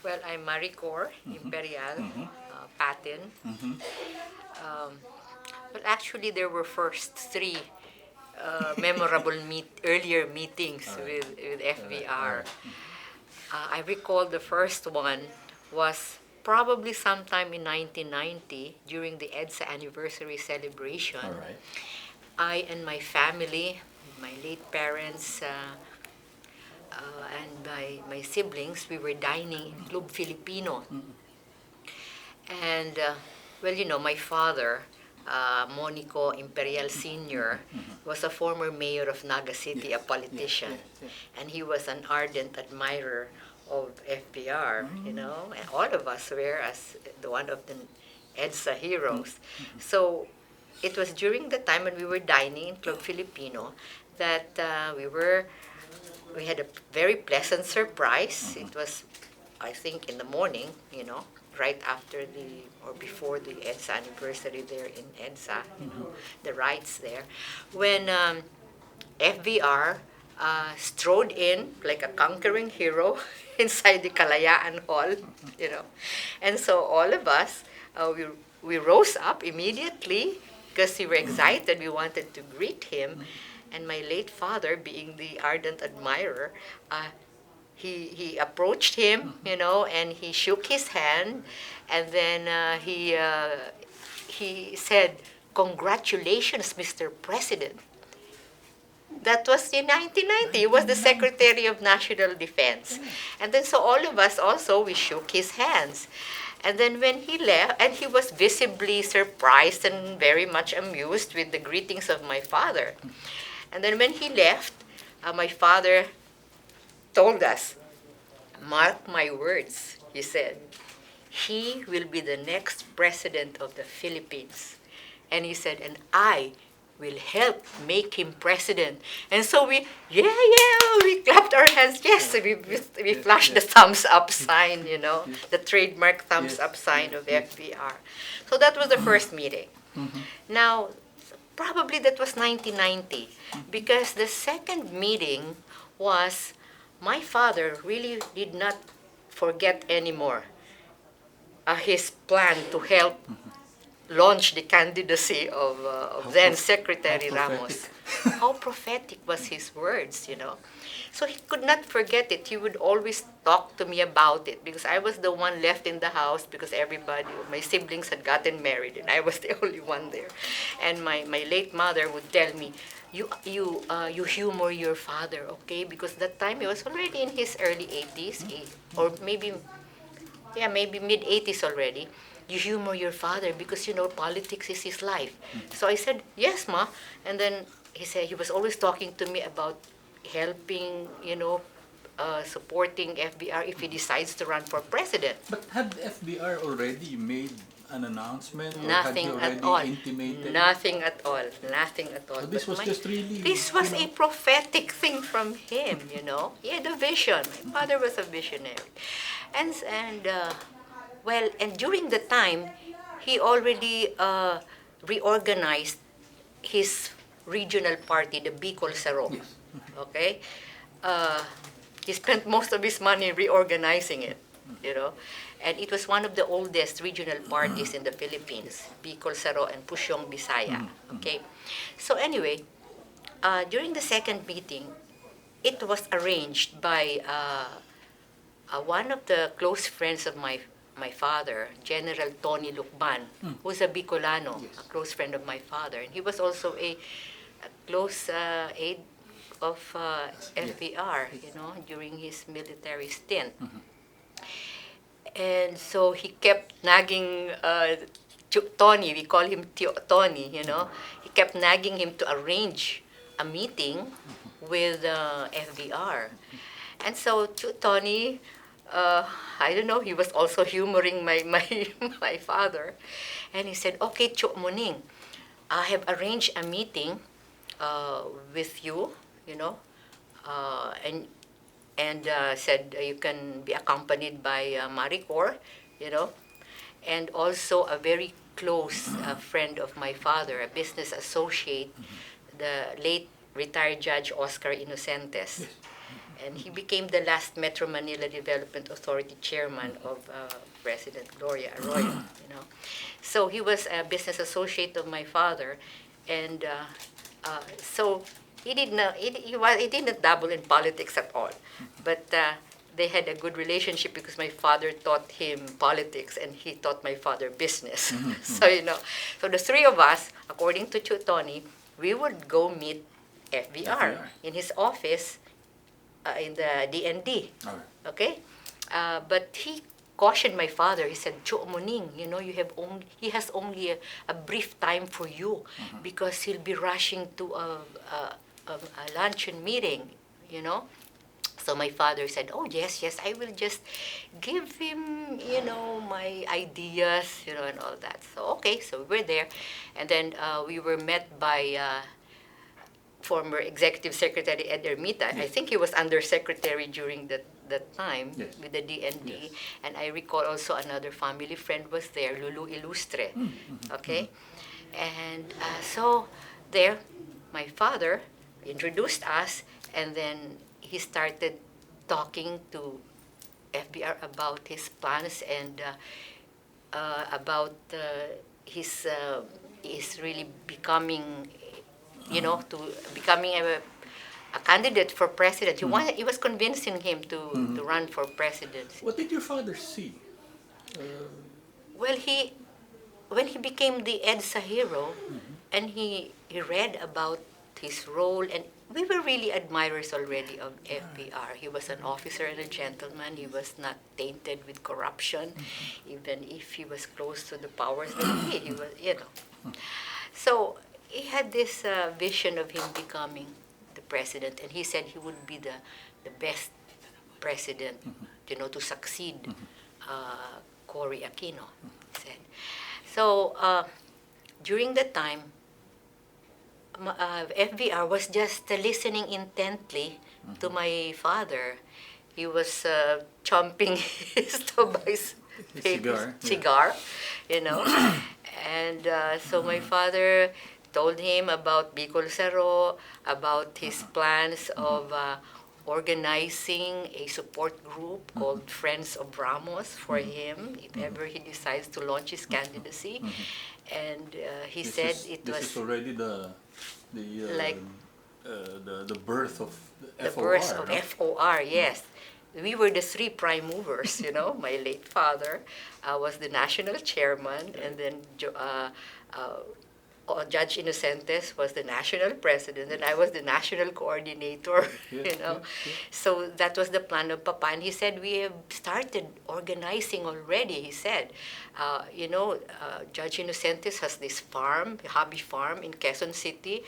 Well, I'm MARICOR IMPERIAL, PATIN. Um, well, actually, there were first three memorable earlier meetings with FVR. I recall the first one was probably sometime in 1990 during the EDSA anniversary celebration. All right. I and my family, my late parents, and my siblings, we were dining in Club Filipino. And, well, my father, Monico Imperial Sr., was a former mayor of Naga City, a politician. Yes. And he was an ardent admirer of FBR, and all of us were as the one of the EDSA heroes. So it was during the time when we were dining in Club Filipino that we had a very pleasant surprise. It was, I think, in the morning, right after or before the EDSA anniversary there in EDSA, the rites there, when FVR strode in like a conquering hero inside the Kalayaan Hall, you know. And so all of us, we rose up immediately because we were excited. We wanted to greet him. And my late father, being the ardent admirer, he approached him, and he shook his hand, and then he said, "Congratulations, Mr. President." That was in 1990. He was the Secretary of National Defense. And then so all of us also, we shook his hands. And then when he left, and he was visibly surprised and very much amused with the greetings of my father. And then when he left, my father told us, "Mark my words," he said, "he will be the next president of the Philippines." And he said, "And I will help make him president." And so we clapped our hands. Yes, we flashed the thumbs up sign, the trademark thumbs up sign of FBR. So that was the first meeting. Now, probably that was 1990, because the second meeting was my father really did not forget anymore his plan to help launch the candidacy of then Secretary Ramos. How prophetic was his words. So he could not forget it. He would always talk to me about it because I was the one left in the house because my siblings had gotten married and I was the only one there. And my late mother would tell me, you humor your father, okay? Because that time he was already in his early 80s, or maybe mid 80s already. You humor your father because politics is his life. So I said, "Yes, ma." And then he said he was always talking to me about helping, supporting FBR if he decides to run for president. But had FBR already made an announcement, or Nothing had at you all. already intimated? Nothing at all. Nothing at all. So this was just really. This was a prophetic thing from him. He had a vision. My father was a visionary, and well, and during the time, he already reorganized his regional party, the Bicol Saro. Yes. Okay, he spent most of his money reorganizing it. And it was one of the oldest regional parties in the Philippines, Bicol Saro and Pusyong Bisaya. Okay, so anyway, during the second meeting, it was arranged by one of the close friends of my father, General Tony Lucban, who's a Bicolano, Yes. a close friend of my father. And he was also a close aide of FVR, during his military stint. And so he kept nagging Tony, we call him Tony, he kept nagging him to arrange a meeting with FVR. And so Tony, I don't know, he was also humoring my father. And he said, "Okay, Chuk Muning, I have arranged a meeting with you, and said you can be accompanied by MARICOR, and also a very close friend of my father, a business associate, the late retired Judge Oscar Inocentes." And he became the last Metro Manila Development Authority chairman of President Gloria Arroyo, you know. So he was a business associate of my father, and so he didn't dabble in politics at all, but they had a good relationship because my father taught him politics and he taught my father business. So you know, so the three of us, according to Tony, we would go meet FVR in his office in the DND. All right. Okay, but he cautioned my father. He said, "Jo Muning, you know, he has only a brief time for you because he'll be rushing to a luncheon meeting, you know." So my father said, "Oh yes, yes, I will just give him, you know, my ideas, you know, and all that." So okay, so we're there, and then we were met by former Executive Secretary Edelmiro. I think he was undersecretary during that time with the DND. And I recall also another family friend was there, Lulu Ilustre. Okay? And so there, my father introduced us, and then he started talking to FBR about his plans and about his really becoming, you know, to becoming a candidate for president. He was convincing him to run for president. What did your father see? Well, when he became the EDSA hero, and he read about his role, and we were really admirers already of FPR. He was an officer and a gentleman. He was not tainted with corruption, even if he was close to the powers that be. He was, you know. So he had this vision of him becoming the president, and he said he would be the best president, you know, to succeed Cory Aquino, he said. So during the time, FVR was just listening intently to my father. He was chomping his Tobay's cigar, you know. And so my father told him about Bicol Saro, about his plans of organizing a support group called Friends of Ramos for him, if ever he decides to launch his candidacy. And he said this is already the birth of the FOR. Birth of FOR, yes. We were the three prime movers, you know. My late father was the national chairman, and then Judge Inocentes was the national president, and I was the national coordinator, you know. So that was the plan of Papa. And he said, we have started organizing already, he said. You know, Judge Inocentes has this farm, hobby farm in Quezon City,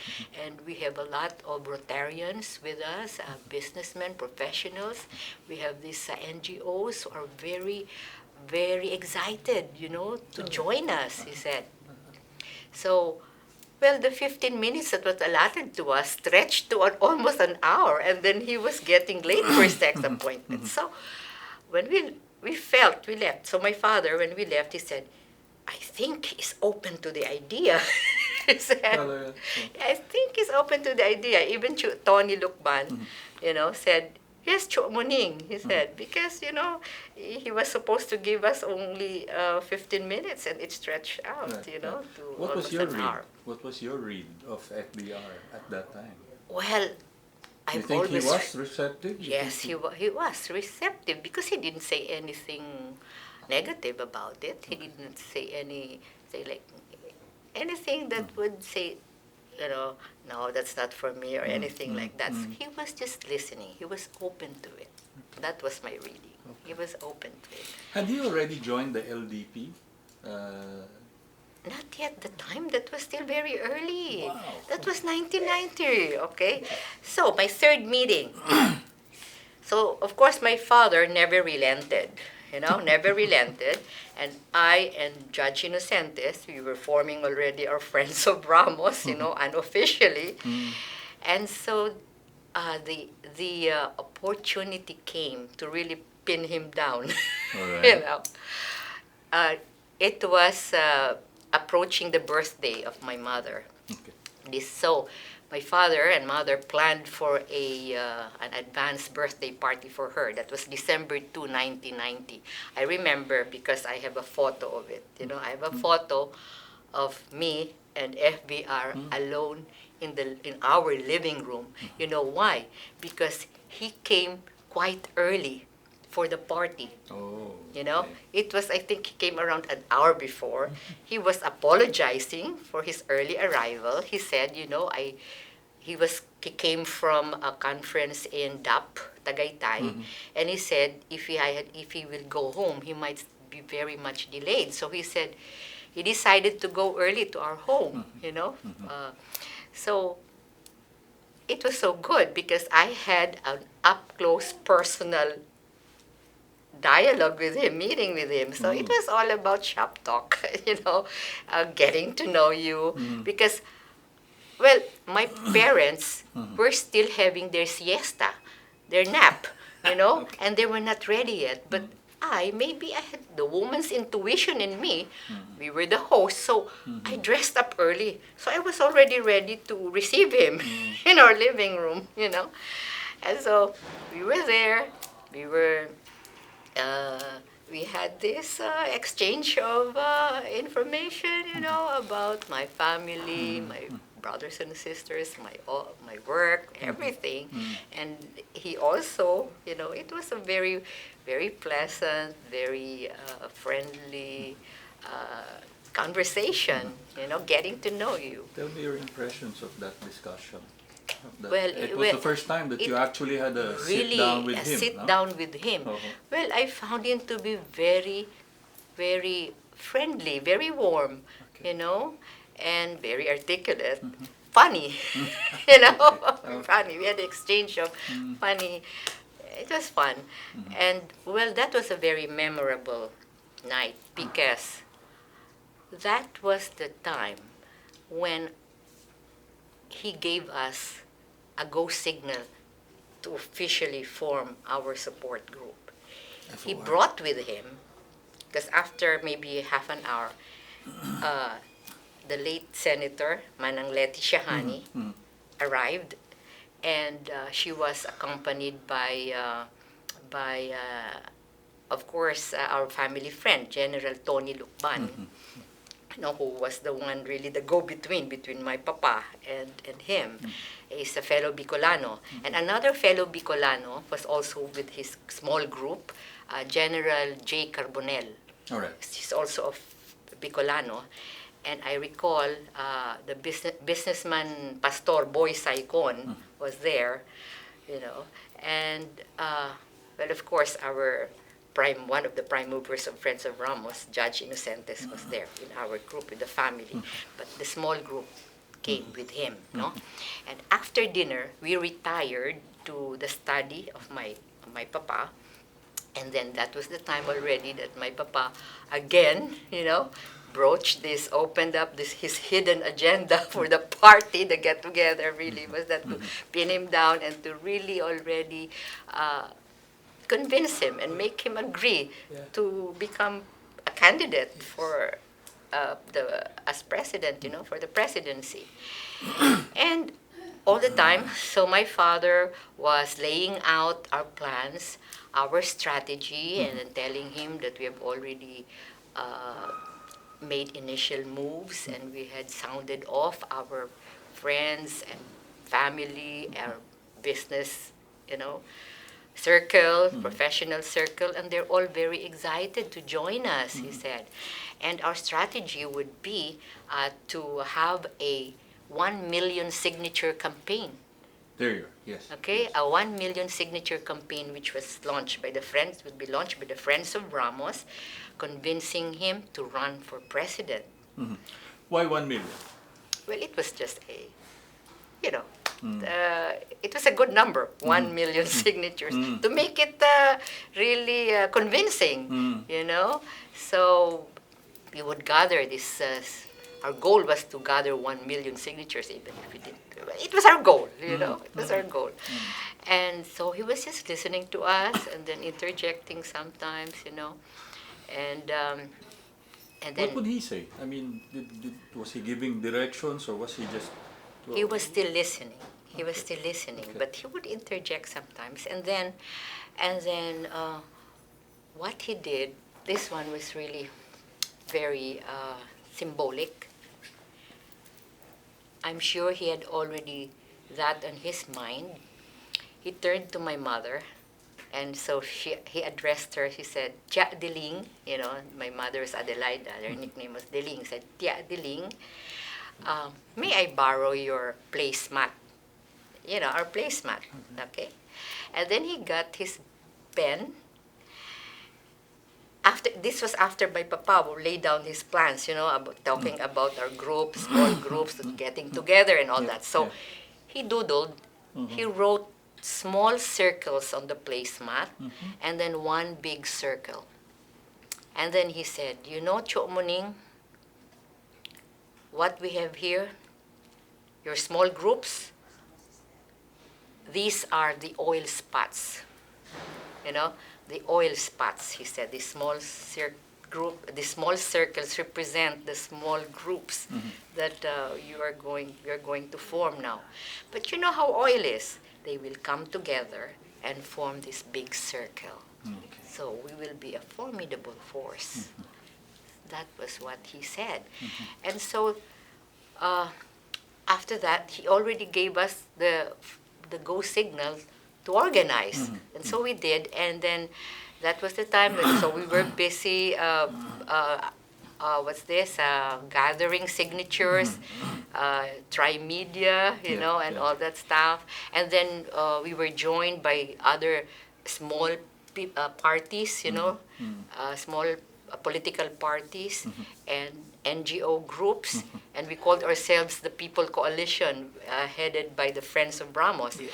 and we have a lot of Rotarians with us, businessmen, professionals. We have these NGOs who are very, very excited, you know, to join us, he said. So, well, the 15 minutes that was allotted to us stretched to almost an hour, and then he was getting late for his next appointment. So when we left. So my father, when we left, he said, I think he's open to the idea. He said, I think he's open to the idea. Even Tony Lucban, you know, said, yes, Cho Muning, he said, because, you know, he was supposed to give us only 15 minutes, and it stretched out, you know, to almost an hour. What was your read of FBR at that time? Well, You think he was receptive? Yes, he was receptive because he didn't say anything negative about it. He didn't say anything that would say, you know, no, that's not for me or anything like that. So he was just listening. He was open to it. That was my reading. He was open to it. Had he already joined the LDP? Not yet. The time, that was still very early. Wow. That was 1990, okay? So, my third meeting. So, of course, my father never relented, you know, never relented. And I and Judge Inocentes, we were forming already our Friends of Ramos, you know, unofficially. And so, the opportunity came to really pin him down, All right. you know. It was approaching the birthday of my mother. Okay. So my father and mother planned for an advanced birthday party for her. That was December 2, 1990. I remember because I have a photo of it. I have a photo of me and FVR alone in our living room. You know why? Because he came quite early for the party. Oh. Okay. It was, I think he came around an hour before. He was apologizing for his early arrival. He said, he came from a conference in DAP, Tagaytay, and he said if he will go home, he might be very much delayed. So he said he decided to go early to our home. So it was so good because I had an up close personal dialogue with him, meeting with him. So it was all about shop talk, getting to know you. Because, well, my parents were still having their siesta, their nap, Okay. and they were not ready yet. But maybe I had the woman's intuition in me. We were the host, so I dressed up early. So I was already ready to receive him in our living room. And so we were there. We had this exchange of information, about my family, my brothers and sisters, my work, everything. And he also, it was a very, very pleasant, very friendly conversation, getting to know you. Tell me your impressions of that discussion. Well, It was the first time that you actually had a really sit down with him. sit no? down with him. Uh-huh. Well, I found him to be very, very friendly, very warm, Okay. and very articulate, funny, you know, Okay. funny. We had an exchange of funny. It was fun, and well, that was a very memorable night because that was the time when he gave us a go signal to officially form our support group. He FVR. brought with him, because after maybe half an hour, the late Senator Manang Leti Shahani arrived, and she was accompanied by of course, our family friend, General Tony Lukban, who was the one really the go-between between my papa and him. He's a fellow Bicolano. And another fellow Bicolano was also with his small group, General J. Carbonell. All right. He's also a Bicolano. And I recall the businessman Pastor Boy Saicon was there, and well, of course, one of the prime movers of Friends of Ramos, Judge Inocentes, was there in our group, with the family. But the small group came with him, no? And after dinner, we retired to the study of my papa. And then that was the time already that my papa, again, opened up his hidden agenda for the party, the get-together, really, was that to pin him down and to really already convince him and make him agree to become a candidate for as president, for the presidency. And all the time, so my father was laying out our plans, our strategy, and then telling him that we have already made initial moves, and we had sounded off our friends and family, our business, circle, professional circle, and they're all very excited to join us, he said. And our strategy would be to have a 1 million signature campaign. There you are. Yes. Okay, Yes. a 1 million signature campaign, which was would be launched by the Friends of Ramos, convincing him to run for president. Why 1 million? Well, it was just it was a good number, 1 million signatures, to make it really convincing, So we would gather this. Our goal was to gather 1 million signatures, even if we didn't. It was our goal, It was our goal. And so he was just listening to us and then interjecting sometimes, And then What would he say? I mean, was he giving directions, or was he just He was still listening. He was still listening, Okay. but he would interject sometimes. And then what he did, this one was really very symbolic. I'm sure he had already that on his mind. He turned to my mother, and so he addressed her. He said, "Tia Diling," my mother is Adelaida. Her nickname was Diling. He said, "Tia Diling, may I borrow your placemat?" Our placemat, okay? And then he got his pen. This was after my papa would lay down his plans, about talking about our groups, small groups, getting together and all Yeah, that. So yeah. he doodled, he wrote small circles on the placemat, and then one big circle. And then he said, Cho Muning, what we have here, your small groups, these are the oil spots. The oil spots, he said, the small circles represent the small groups that you're going to form now. But you know how oil is. They will come together and form this big circle. Okay. So we will be a formidable force. That was what he said. And so after that, he already gave us the go signal to organize. And so we did. And then that was the time so we were busy, gathering signatures, tri-media, and all that stuff. And then we were joined by other small parties, small political parties and NGO groups, and we called ourselves the People Coalition, headed by the Friends of Ramos. Yes.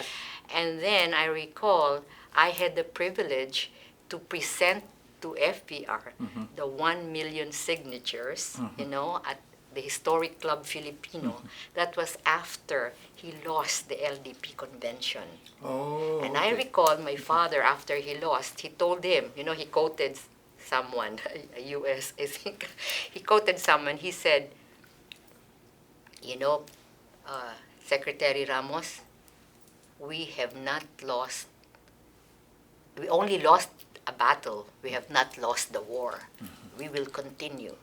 And then I recall I had the privilege to present to FVR the 1 million signatures, at the Historic Club Filipino. That was after he lost the LDP convention. Oh, And I recall my father, after he lost, he told him, he quoted someone, a U.S., I think, he quoted someone, he said, Secretary Ramos, we only lost a battle. We have not lost the war. We will continue.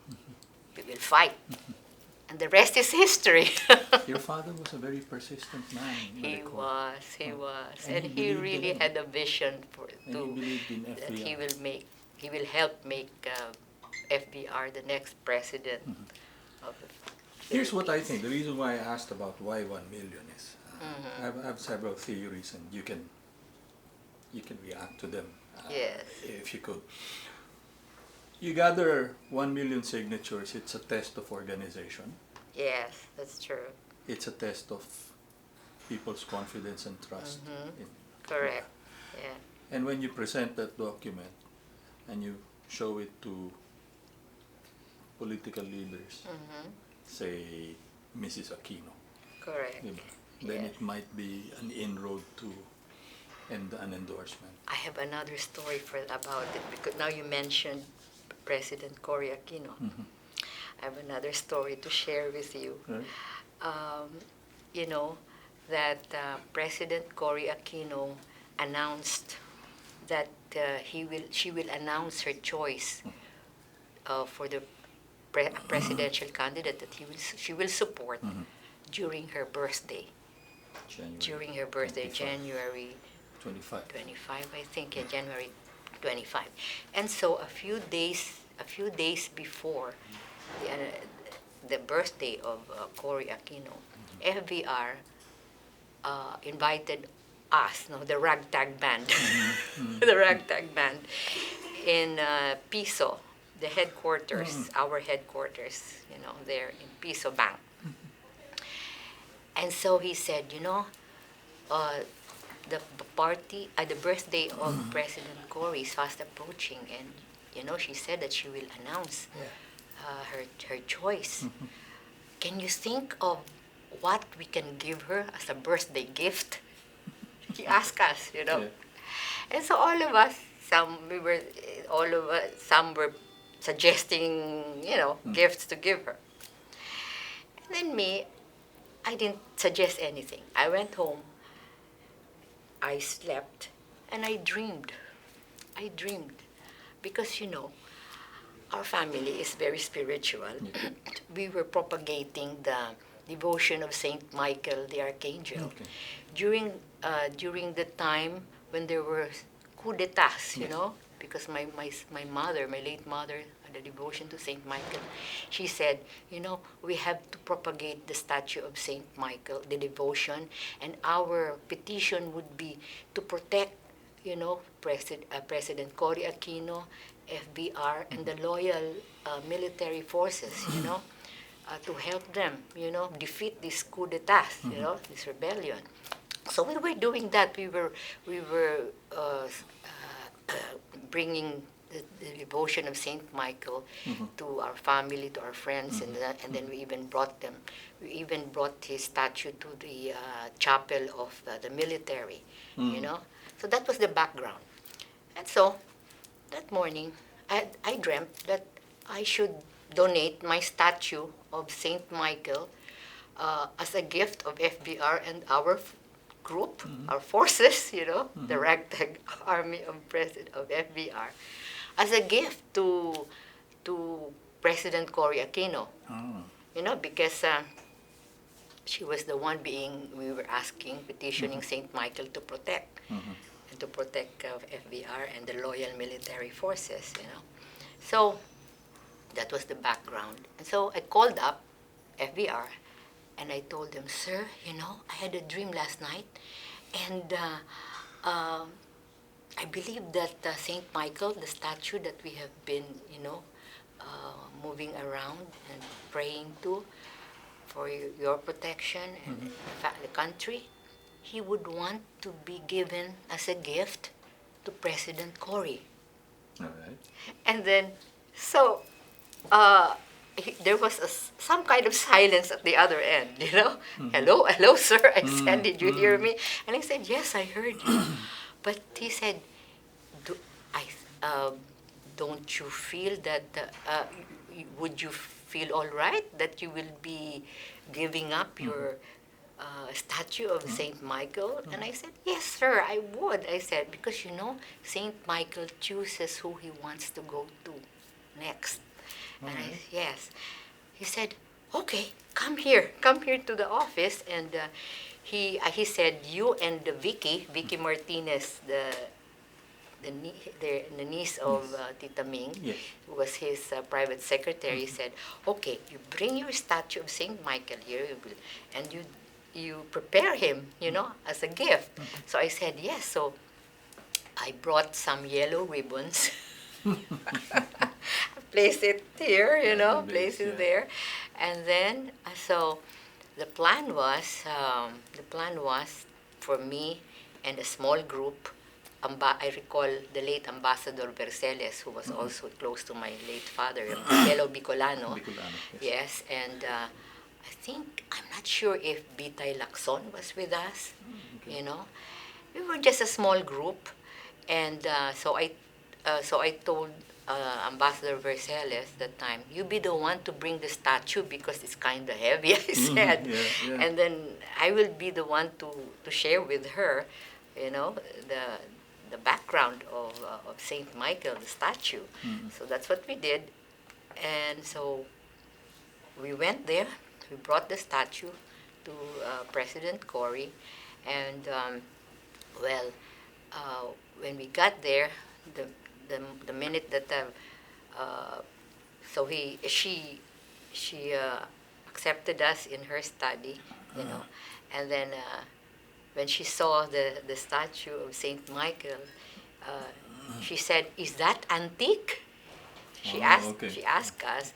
We will fight. And the rest is history. Your father was a very persistent man. He was. And And he he believed really in it. had a vision And he believed in that FVR. he will help make FBR the next president of the Here's what I Philippines. think. The reason why I asked about why 1 million is I have several theories, and you can react to them Yes. if you could. You gather 1 million signatures. It's a test of organization. Yes, that's true. It's a test of people's confidence and trust. in- Correct. Yeah. And when you present that document and you show it to political leaders, say Mrs. Aquino, Correct. di ba? Then Yes. it might be an inroad to an endorsement. I have another story about it, because now you mentioned President Cory Aquino. I have another story to share with you. Right? You know that President Cory Aquino announced that she will announce her choice for the presidential candidate that she will support during her birthday. January 25. 25, I think, January 25. And so a few days before the birthday of Cory Aquino, FVR invited us, the ragtag band, the ragtag band in Piso, the headquarters, our headquarters, there in Piso Bank. And so he said, the birthday of President Cory is fast approaching, and she said that she will announce her choice. Can you think of what we can give her as a birthday gift? He asked us, Yeah. and so all of us, some were suggesting, gifts to give her. And then me, I didn't suggest anything. I went home, I slept, and I dreamed. I dreamed. Because, our family is very spiritual. Yeah. We were propagating the devotion of Saint Michael the Archangel Okay. during the time when there were coups d'etats, Yes. because my mother, my late mother, the devotion to Saint Michael, she said, we have to propagate the statue of Saint Michael, the devotion, and our petition would be to protect, President Cory Aquino, FVR, and the loyal military forces, to help them, defeat this coup d'etat, this rebellion. So we were doing that. We were bringing the devotion of Saint Michael to our family, to our friends, and then we even brought them. We even brought his statue to the chapel of the military, So that was the background. And so that morning, I dreamt that I should donate my statue of Saint Michael as a gift of FBR and our group, our forces, the ragtag army of FBR, as a gift to President Cory Aquino. Oh. Because she was the one we were asking, petitioning Saint Michael to protect, and to protect FBR and the loyal military forces, So that was the background. And so I called up FBR and I told them, sir, I had a dream last night, and I believe that Saint Michael, the statue that we have been, moving around and praying to for your protection and the country, he would want to be given as a gift to President Cory. All right. And then, so there was some kind of silence at the other end, Hello, sir, I said, did you hear me? And he said, yes, I heard you. But he said, don't you feel that, would you feel all right that you will be giving up your statue of Saint Michael? And I said, yes, sir, I would. I said, because Saint Michael chooses who he wants to go to next. And I, yes. He said, okay, come here to the office. And he said, you and Vicky Martinez, the niece of Tita Ming, Yes. who was his private secretary, said, okay, you bring your statue of Saint Michael here, and you prepare him, as a gift. So I said, yes. So I brought some yellow ribbons. Place it here, place it there. And then, so the plan was for me and a small group. I recall the late Ambassador Verceles, who was also close to my late father, a fellow Bicolano. Yes, and I think, I'm not sure if Bitay Lacson was with us, We were just a small group, and so I told Ambassador Verceles that time, you be the one to bring the statue because it's kind of heavy, I said. Yeah. And then I will be the one to share with her, the background of Saint Michael, the statue. So that's what we did. And so we went there, we brought the statue to President Cory, and when we got there, the minute that she accepted us in her study, and then when she saw the statue of Saint Michael, she said, "Is that antique?" She asked us,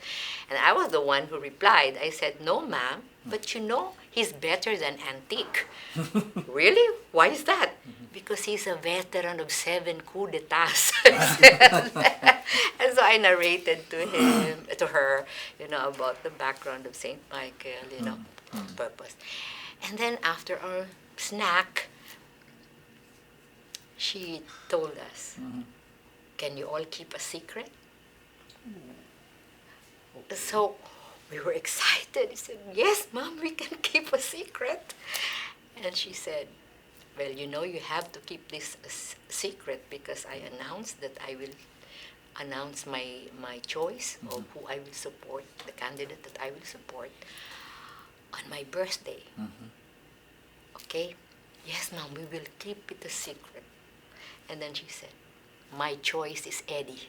and I was the one who replied. I said, "No, ma'am, but he's better than antique." Really? Why is that? Because he's a veteran of 7 coups d'etats. And so I narrated to her, about the background of Saint Michael, purpose. And then after our snack, she told us, "Can you all keep a secret?" So We were excited. He said, yes, Mom, we can keep a secret. And she said, well, you know, you have to keep this a secret because I announced that I will announce my choice of who I will support, the candidate that I will support on my birthday. Okay? Yes, Mom, we will keep it a secret. And then she said, my choice is Eddie.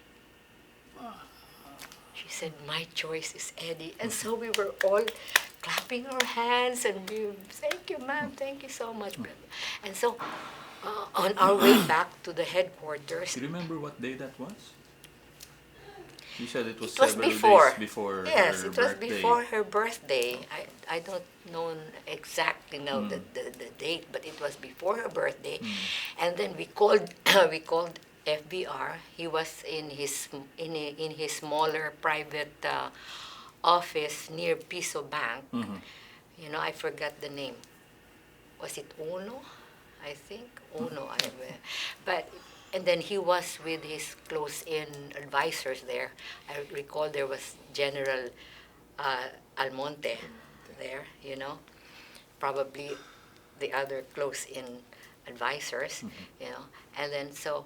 She said, my choice is Eddie. And so we were all clapping our hands and we, thank you, ma'am, thank you so much. And so on our way back to the headquarters. Do you remember what day that was? You said it was, It was several before. days before Yes, her it was birthday. before her birthday. I don't know exactly now the date, but it was before her birthday. And then we called we called FVR. He was in his smaller private office near Piso Bank. You know, I forgot the name. Was it Uno? I think Uno. But and then he was with his close-in advisors there. I recall there was General Almonte there, you know, probably the other close-in advisors, you know. And then so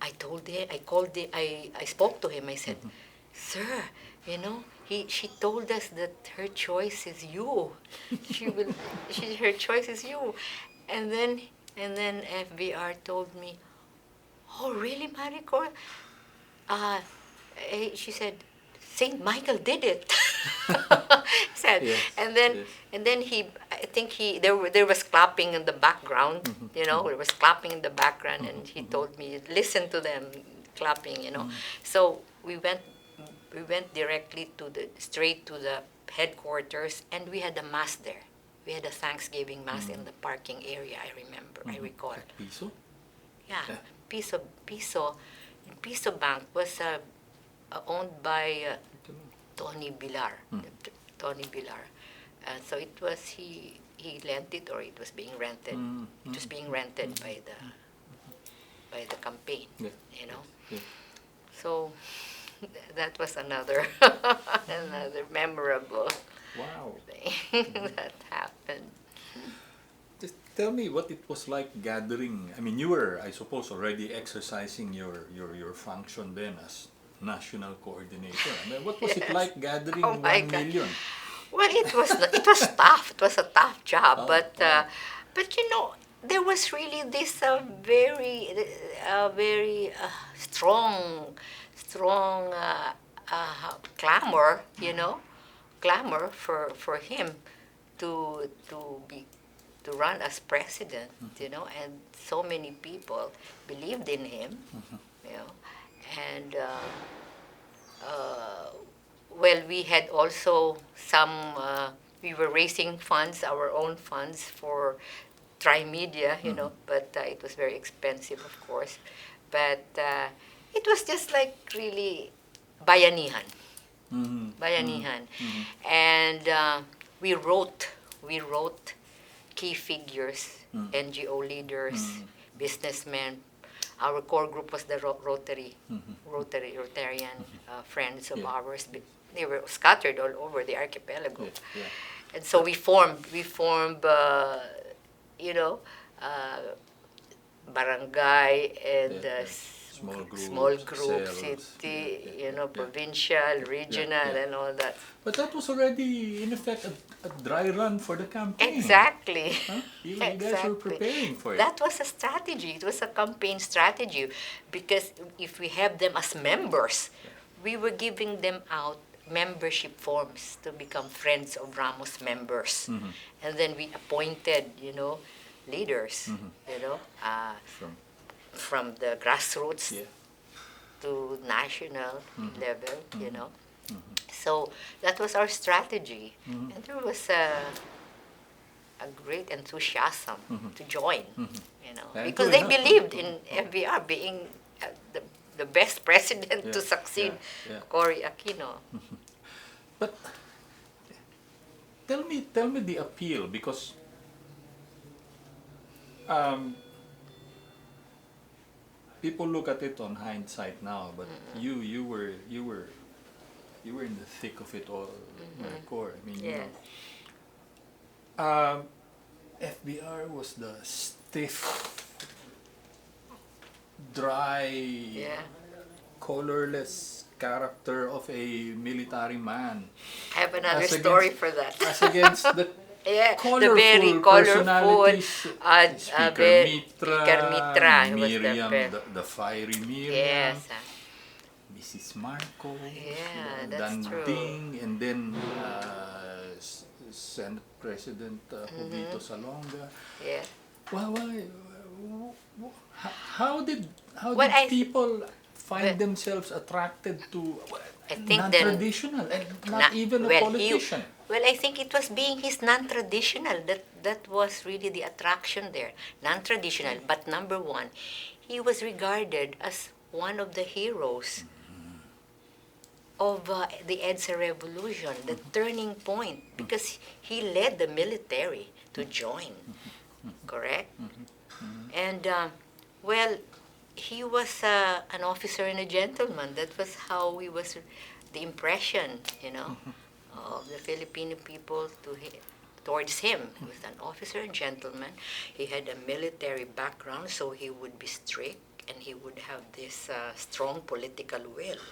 I told him, I spoke to him. I said, sir, you know, she told us that her choice is you. Her choice is you. And then FBR told me, oh, really, Maricor? She said, Saint Michael did it. Said, Yes, and then yes. I think there was clapping in the background. You know, there was clapping in the background, and he told me, listen to them clapping. You know, so we went directly straight to the headquarters, and we had a mass there. We had a Thanksgiving mass in the parking area. I remember. I recall. At Piso? Yeah, Yeah. Piso Bank was owned by Tony Bilar. Tony Bilar. So it was he lent it or it was being rented. It was being rented by the campaign. Yeah. You know. Yeah. So that was another memorable Wow. thing that happened. Just tell me what it was like gathering. I mean, you were, I suppose, already exercising your function then as national coordinator. I mean, what was it Yes. like gathering Oh my 1 God. million? Well, it was tough. It was a tough job, Oh, but wow. you know, there was really this very strong clamor, you know, clamor for him to run as president, you know, and so many people believed in him, you know, and well, we had also we were raising funds, our own funds for Trimedia, you know, but it was very expensive, of course. But it was just like really bayanihan, bayanihan. And we wrote key figures, NGO leaders, businessmen. Our core group was the Rotarian friends of Yeah. ours. They were scattered all over the archipelago. Yeah, yeah. And so we formed, you know, barangay and Yeah, yeah. Small groups, cells, city, yeah, you know, yeah. provincial, regional, yeah. and all that. But that was already, in effect, a dry run for the campaign. Exactly. Huh? You guys were preparing for it. That was a strategy. It was a campaign strategy because if we have them as members, we were giving them out membership forms to become Friends of Ramos members. And then we appointed, you know, leaders, you know, from the grassroots Yeah. to national level, you know. So that was our strategy. And there was a great enthusiasm to join, you know, And because true they enough, believed in FVR being the best president Yeah, to succeed yeah, yeah. Cory Aquino. But tell me the appeal, because people look at it on hindsight now, but you were You were in the thick of it all, MARICOR. I mean, you Yes. know, FBR was the stiff, dry, Yeah. colorless character of a military man. I have another As story against, for that. as against the Yeah, the colorful very colorful personalities, Speaker Speaker Mitra, Mitra, who was Miriam, the fiery Miriam, yes, Mrs. Marcos, yeah, that's true. Danding, and then Senate President Jovito Salonga. Yeah. How did Well, people well, find themselves attracted to I think then non-traditional and na, not even a well, politician? I think it was being his non-traditional that was really the attraction there. Non-traditional, but number one, he was regarded as one of the heroes of the EDSA revolution, the turning point, because he led the military to join, correct? And, well, he was an officer and a gentleman. That was how he was, the impression, you know, of the Filipino people towards him. He was an officer and gentleman. He had a military background, so he would be strict, and he would have this strong political will.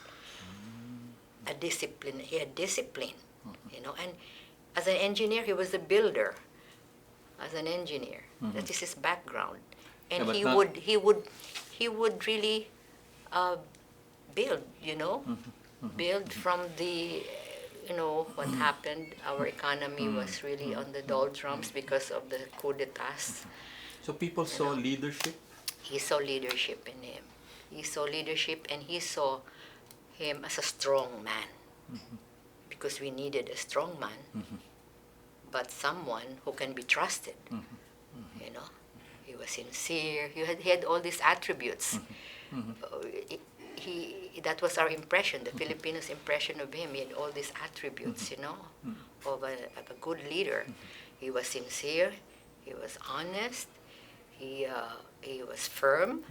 A discipline. He had discipline, you know. And as an engineer, he was a builder. As an engineer, that is his background, and Yeah, but he would really build, you know, build from the, you know, what happened. Our economy was really on the doldrums because of the coup d'etats. So people saw leadership. He saw leadership in him. He saw leadership, and he saw him as a strong man, because we needed a strong man, but someone who can be trusted. You know, he was sincere. He had all these attributes. That was our impression, the Filipinos' impression of him. He had all these attributes, you know, of a good leader. He was sincere. He was honest. He was firm.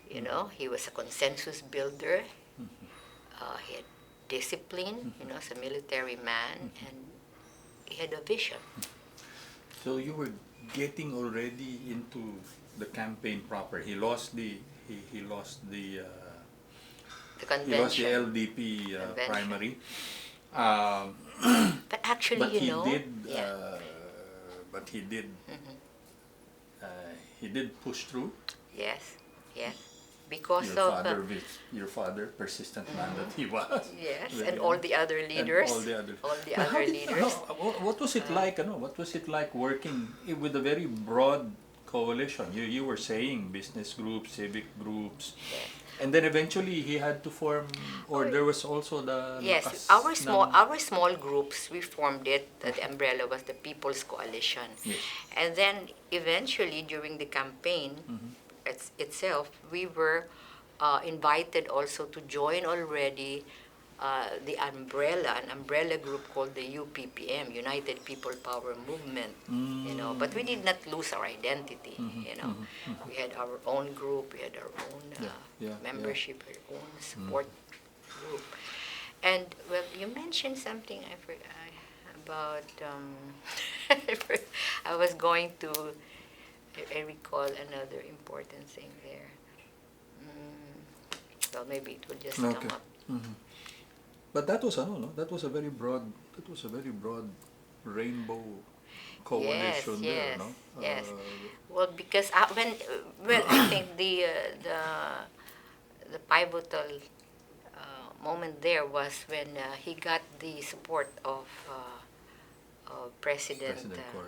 You know, he was a consensus builder. He had discipline, you know, as a military man, and he had a vision. So you were getting already into the campaign proper. He lost the he lost the The he lost the convention. LDP Convention. primary. But actually, But you he know, did. yeah. But he did push through. Yes, yes. Because Your of father, your father, persistent man that he was. yes, Well, and you all know, the other and leaders, all the other. all the But other leaders. what was it like? What was it like working with a very broad coalition? You were saying business groups, civic groups, Yes. and then eventually he had to form, or there was also the Yes, lakas our small groups, we formed it. The umbrella was the People's Coalition, Yes. and then eventually during the campaign itself, we were invited also to join already an umbrella group called the UPPM, United People Power Movement. You know, but we did not lose our identity. You know, we had our own group, we had our own membership, our own support group. And well, you mentioned something I forgot about. I was going to. I recall another important thing there. Well, maybe it will just come Okay. up. But that was that was a very broad rainbow coalition there, Yes, no? yes. Well, because I think the pivotal moment there was when he got the support of President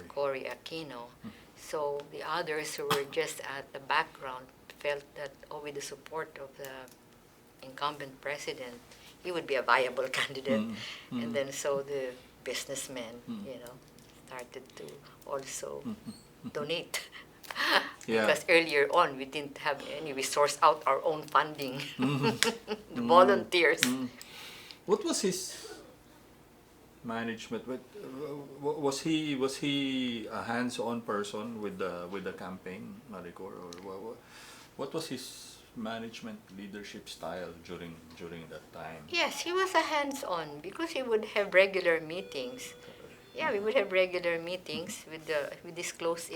Cory Aquino. So the others who were just at the background felt that, with the support of the incumbent president, he would be a viable candidate. And then so the businessmen, you know, started to also donate. Yeah. Because earlier on, we didn't have any. We sourced out our own funding, the volunteers. What was his management? Was he a hands-on person with the campaign, MARICOR, or what was his management leadership style during that time? Yes, he was a hands-on because he would have regular meetings. Yeah, we would have regular meetings with these close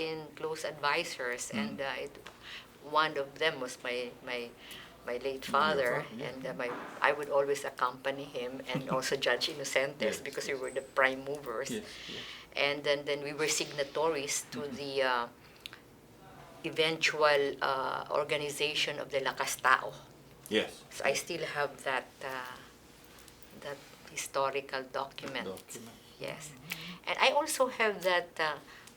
advisors, and one of them was my late father, father, yeah. and I would always accompany him, and also Judge Inocentes Yes, because yes. we were the prime movers, Yes, yes. and then we were signatories to the eventual organization of the Lakas Tao. Yes. So I still have that historical document. Document. Yes, and I also have that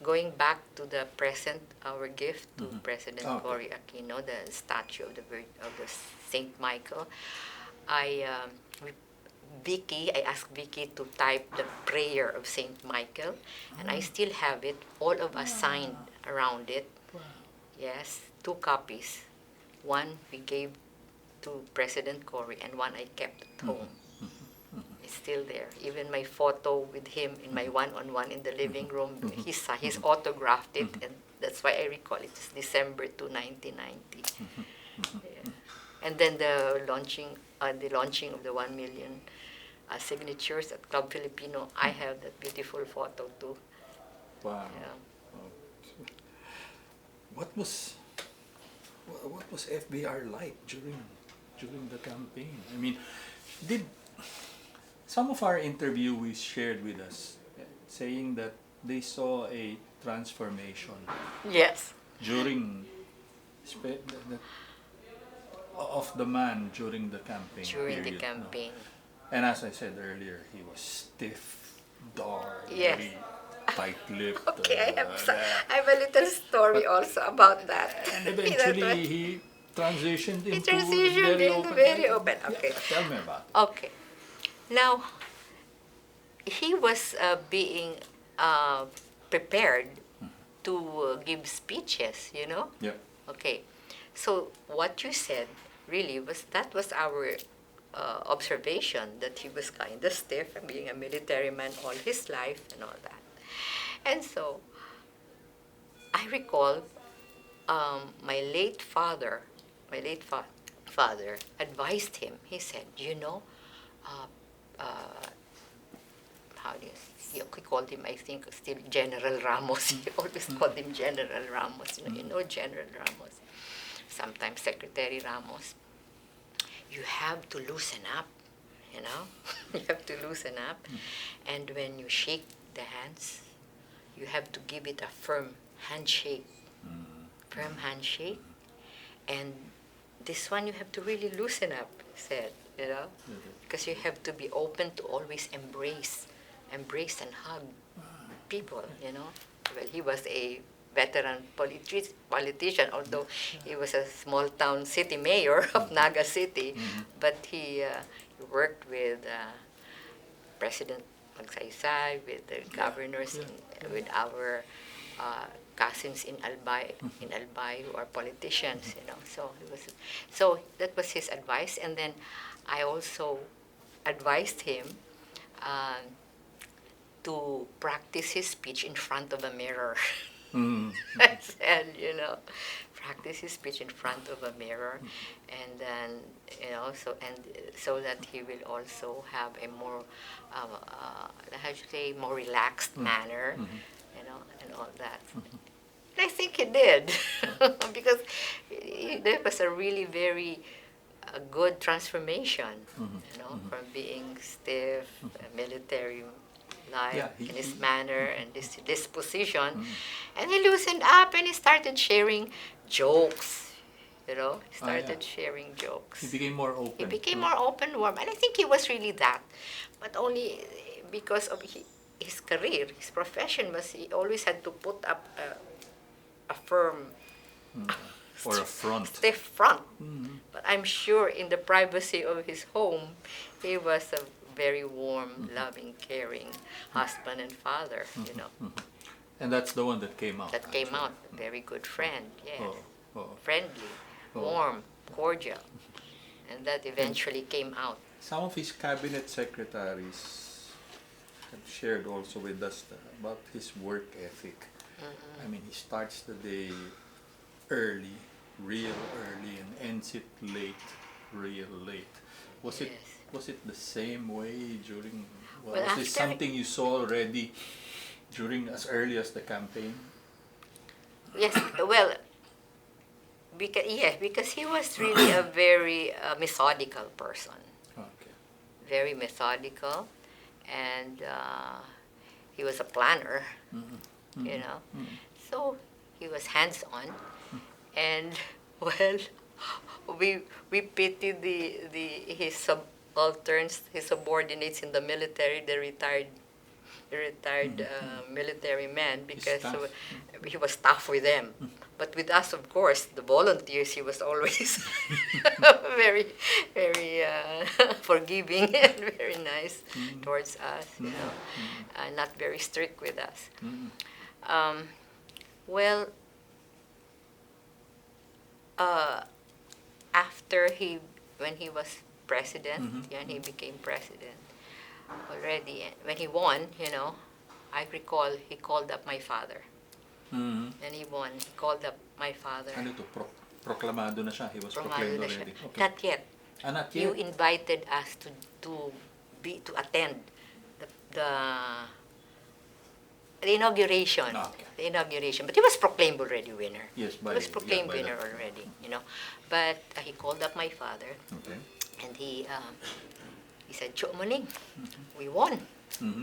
going back to the present, our gift to President Okay. Cory Aquino, the statue of the Saint Michael. I I asked Vicky to type the prayer of Saint Michael, and I still have it. All of us signed around it. Wow. Yes, 2 copies. One we gave to President Cory, and one I kept at home. It's still there. Even my photo with him in my one-on-one in the living room, he's autographed it, and that's why I recall it. It's December 2, 1990. Yeah. And then the launching of the 1 million signatures at Club Filipino, I have that beautiful photo too. Wow. Yeah. What was FBR like during the campaign? I mean, did some of our interviewees shared with us saying that they saw a transformation Yes. during of the man during the campaign During the period, no? campaign. And as I said earlier, he was stiff, dark, Yes. very tight-lipped. Okay, I have a little story also about that. And That eventually, was- he transitioned into transitioned very into open. very open, okay. Yeah, tell me about it. Okay. Now, he was being prepared to give speeches, you know? Yeah. Okay. So what you said really was our observation, that he was kind of stiff and being a military man all his life and all that. And so I recall my late father advised him. He said, you know, how do you he called him, I think, still General Ramos. He always called him General Ramos. You know General Ramos. Sometimes Secretary Ramos. You have to loosen up, you know. You have to loosen up. And when you shake the hands, you have to give it a firm handshake. Firm handshake. And this one you have to really loosen up, he said, you know. Because you have to be open to always embrace and hug people, you know. Well, he was a veteran politician, although he was a small town city mayor of Naga City, but he worked with President Magsaysay, with the governors, with our cousins in Albay, who are politicians, you know. So that was his advice, and then I also advised him to practice his speech in front of a mirror. I said, you know, practice his speech in front of a mirror, and then, you know, so that he will also have a more, how should I say, more relaxed manner, you know, and all that. And I think he did, because there was a really very good transformation, you know, from being stiff, military life, in his manner and this disposition, and he loosened up and he started sharing jokes, you know. He started sharing jokes. He became more open. He became more open, warm, and I think he was really that, but only because of his career, his profession was he always had to put up a firm or a front. stiff front. But I'm sure in the privacy of his home, he was a very warm, loving, caring husband and father, you know. And that's the one that came out. That came actually. out, a very good friend, yes. Oh. Friendly, warm, cordial. And that eventually came out. Some of his cabinet secretaries have shared also with us about his work ethic. I mean, he starts the day early real early and ends it late, real late. Was it Yes. was it the same way during? Well, Was this after something you saw already during as early as the campaign? yes, well, because he was really a very methodical person, Okay. very methodical, and he was a planner, you know. So he was hands-on, and well, we pitied his subalterns, his subordinates in the military, the retired military man, because tough. he was tough with them. But with us, of course, the volunteers, he was always very, very forgiving and very nice towards us, not very strict with us. Um, well, after when he was president, and he became president already, when he won, I recall he called up my father. And he won. He called up my father. Ano to? Proklamado na siya. He was Promado proclaimed na siya. already. Okay. Not yet. Not You yet. invited us to attend the inauguration. Okay. The inauguration. But he was proclaimed already winner. Yes, He was proclaimed by winner that. already, But he called up my father, Okay. and he said, "Cho Muning, we won."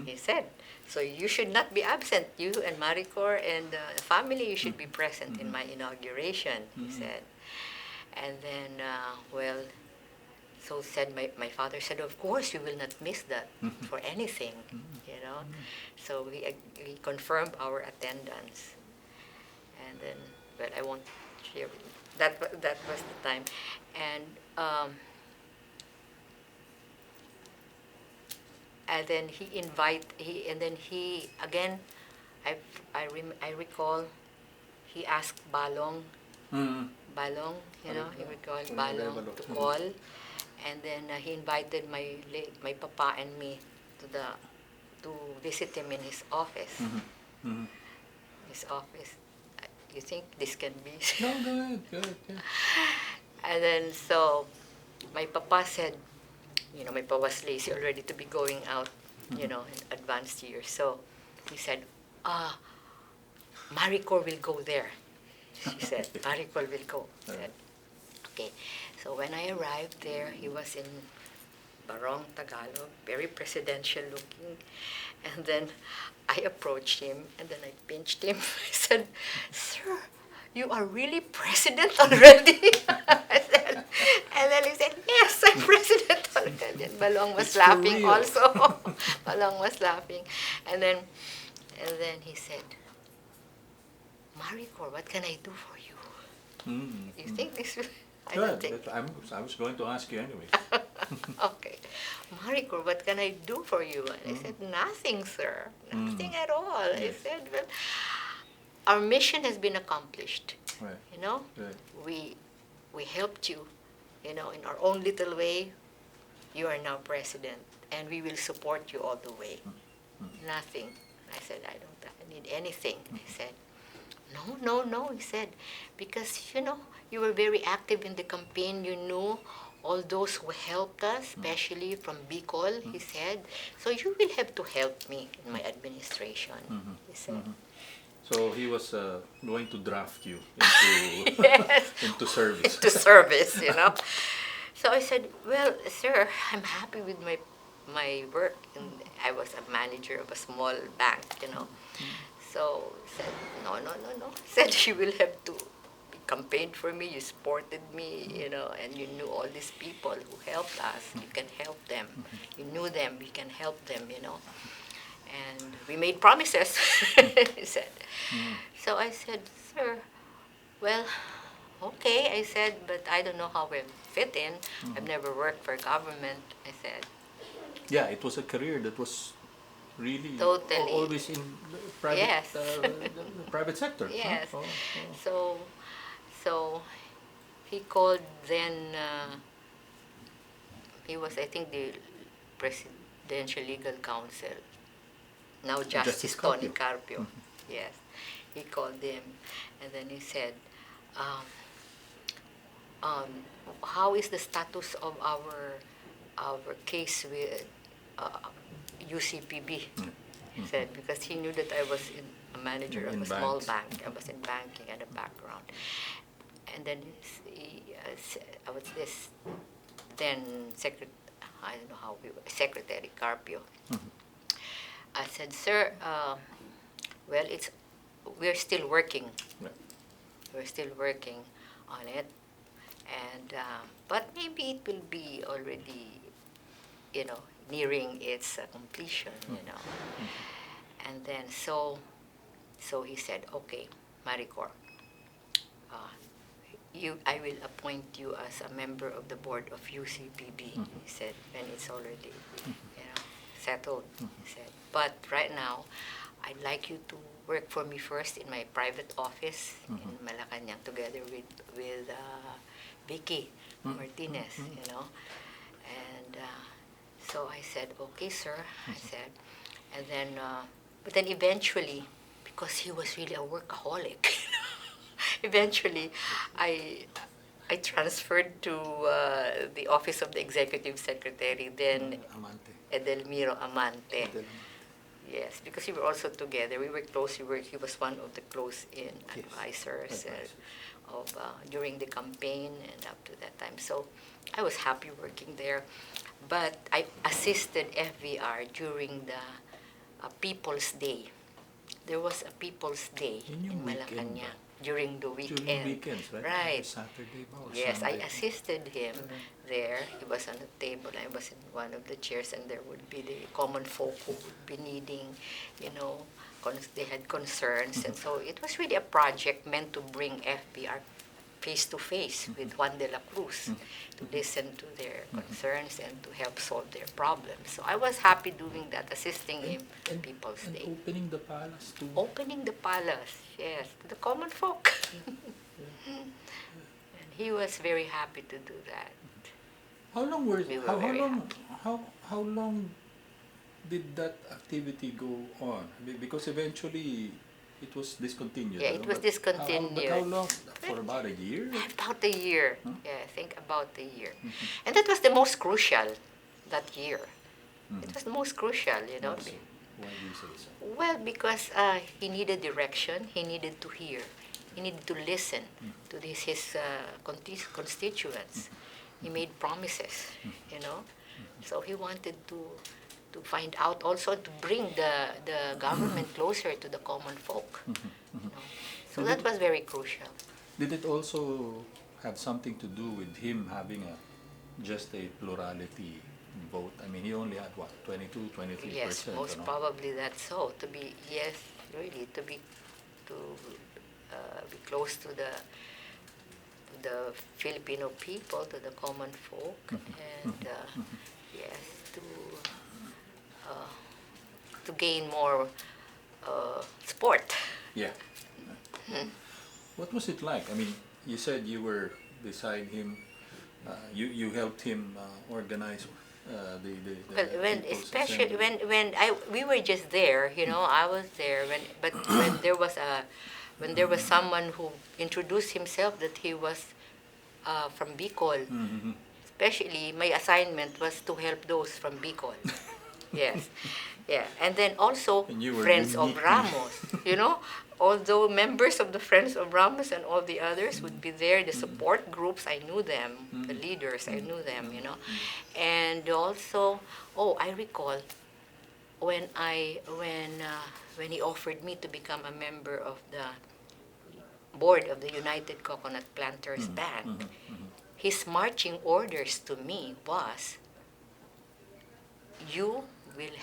He said, "So you should not be absent. You and MARICOR and the family, you should be present in my inauguration," he said. And then, so said my father said, "Of course, we will not miss that for anything," So he confirmed our attendance. And then, well, I won't share. That was the time. And then he again, I recall, he asked Balong, he recalled Balong to call, and then he invited my papa and me to visit him in his office. His office. You think this can be? No, go ahead. Good. Yeah. And then so my papa said, my papa was lazy already to be going out, in advanced years. So he said, MARICOR will go there. She said, MARICOR will go. I said, okay. So when I arrived there, he was in Barong, Tagalog, very presidential looking. And then I approached him, and then I pinched him. I said, "Sir, you are really president already?" I said, and then he said, "Yes, I'm president already." And Balong was It's for laughing real. also. Balong was laughing. And then he said, "MARICOR, what can I do for you?" You think this will... I don't Good. think... I was going to ask you anyway. Okay. "MARICOR, what can I do for you?" And I said, "Nothing, sir. Nothing at all." I said, "Well, our mission has been accomplished. Right. Right. We helped you, in our own little way. You are now president, and we will support you all the way." Nothing. I said, "I don't need anything." He said, No, he said, "because, you were very active in the campaign. You knew all those who helped us, especially from Bicol," he said. "So you will have to help me in my administration," he said. So he was going to draft you into Yes. into service. Into service, So I said, "Well, sir, I'm happy with my work." And I was a manager of a small bank, So said, no. Said, "You will have to campaign for me. You supported me, and you knew all these people who helped us. You can help them. You knew them. You can help them, And we made promises," he said. So I said, "Sir, well, okay," I said, "but I don't know how we'll fit in. I've never worked for government," I said. Yeah, it was a career that was really Totally. always in the private, Yes. the private sector. Yes. Huh? So he called then, he was, I think, the Presidential Legal Counsel, now Justice Tony Carpio. Yes. He called him, and then he said, how is the status of our case with UCPB? He said, because he knew that I was a manager of In a small banks. bank. I was in banking and a background. And then I was this then I don't know how we were, Secretary Carpio. I said, sir, well, we're still working. Right. We're still working on it. And, but maybe it will be already, nearing its completion, And then, so he said, okay, MARICOR, I will appoint you as a member of the board of UCPB, he said, when it's already, settled, he said. But right now, I'd like you to work for me first in my private office in Malacanang together with Vicky Martinez, And so I said, okay, sir, I said. And then, but then eventually, because he was really a workaholic, eventually I transferred to the office of the executive secretary, then Amante. Edelmiro Amante. Edelmiro. Yes, because we were also together. We were close. He was one of the close-in advisors during the campaign and up to that time. So I was happy working there. But I assisted FVR during the People's Day. There was a People's Day In yung in weekend Malacanang during the weekend. During weekends, right? Right. Saturday ba or Yes, Sunday? I assisted him there. He was on a table. I was in one of the chairs, and there would be the common folk who would be needing, they had concerns. And so it was really a project meant to bring FBR face to face with Juan de la Cruz to listen to their concerns and to help solve their problems. So I was happy doing that, assisting him in People's And Day. opening the palace too. Opening the palace, yes, to the common folk. And he was very happy to do that. How long were We were how very long how long did that activity go on? Because eventually it was discontinued. Yeah, no? it was But discontinued. how long? For about a year? About a year. Yeah, I think about a year. And that was the most crucial that year. It was the most crucial, So, why do you say so? Well, because he needed direction, he needed to hear, he needed to listen to his constituents. He made promises, So he wanted to find out also to bring the government closer to the common folk. So that was very crucial. Did it also have something to do with him having just a plurality vote? I mean, he only had what, 22, 23%? Yes, most probably that's so. To be close to the Filipino people, to the common folk, and yes, to gain more support. Yeah. What was it like? I mean, you said you were beside him. You helped him organize the Well, People's especially Assembly. when we were just there, I was there but when there was someone who introduced himself that he was from Bicol. Especially, my assignment was to help those from Bicol. Yes, yeah, and then also And you were Friends of unique. Ramos. Although members of the Friends of Ramos and all the others would be there, the support groups, I knew them, the leaders, I knew them, and also, I recall when he offered me to become a member of the board of the United Coconut Planters Bank, his marching orders to me was, you will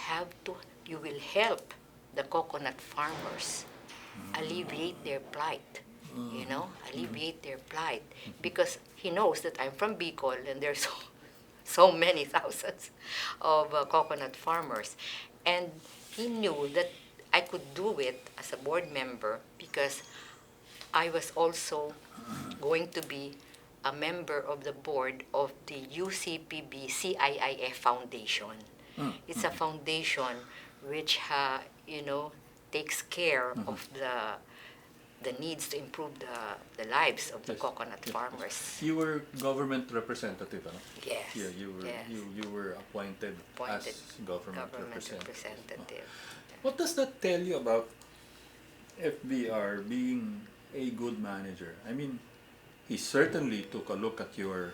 help the coconut farmers alleviate their plight, alleviate their plight, because he knows that I'm from Bicol and there's so many thousands of coconut farmers, and he knew that I could do it as a board member because I was also going to be a member of the board of the UCPB CIIF Foundation. It's a foundation which, takes care of the needs to improve the lives of the Yes. coconut Yes. farmers. You were government representative, ano? Yes. Yeah, you were yes. you were appointed, Appointed as government representative. representative. What does that tell you about FBR being a good manager? I mean, he certainly took a look at your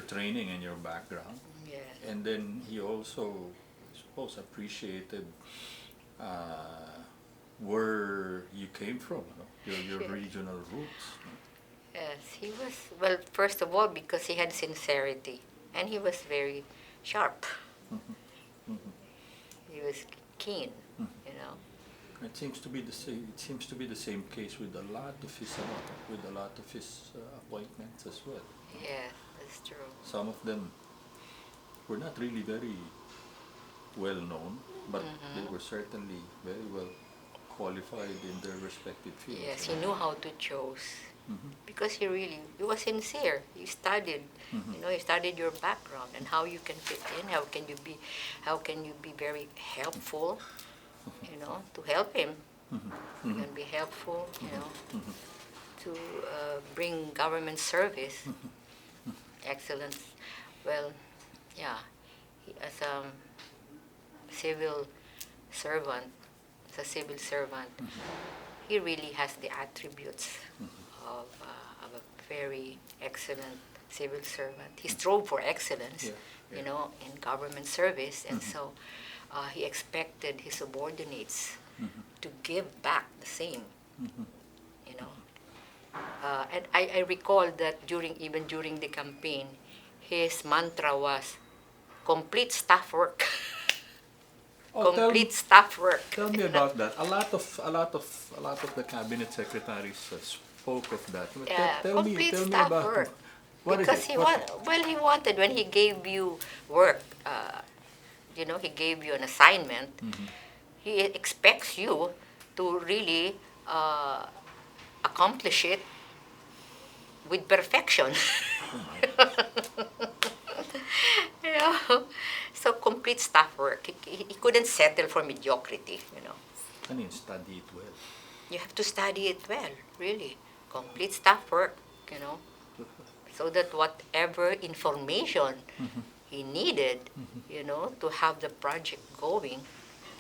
training and your background, Yes. and then he also, I suppose, appreciated where you came from, you know, your Yes. regional roots. Yes, he was, well, first of all, because he had sincerity, and he was very sharp. He was keen, you know. It seems to be the same. It seems to be the same case with a lot of his appointments as well. Yes, that's true. Some of them were not really very well known, but they were certainly very well qualified in their respective fields. Yes, he knew how to choose. Mhm. Because he was sincere. He studied, you know, he studied your background and how you can fit in, how can you be very helpful, you know, to help him. You can be helpful, you know, to bring government service, excellence. Well, yeah, as a civil servant, he really has the attributes of a very excellent civil servant. He strove for excellence, you know, in government service, and so he expected his subordinates to give back the same, you know. And I recall that even during the campaign, his mantra was complete staff work. Oh, Complete staff work. tell me about that. A lot of the cabinet secretaries spoke of that. Complete Tell me staff about work. what is Because it? What- he wanted, when he gave you work, you know, he gave you an assignment, he expects you to really accomplish it with perfection. You know? So complete staff work. He couldn't settle for mediocrity, you know. I mean, study it well. You have to study it well, really. Complete staff work, you know, so that whatever information he needed, you know, to have the project going,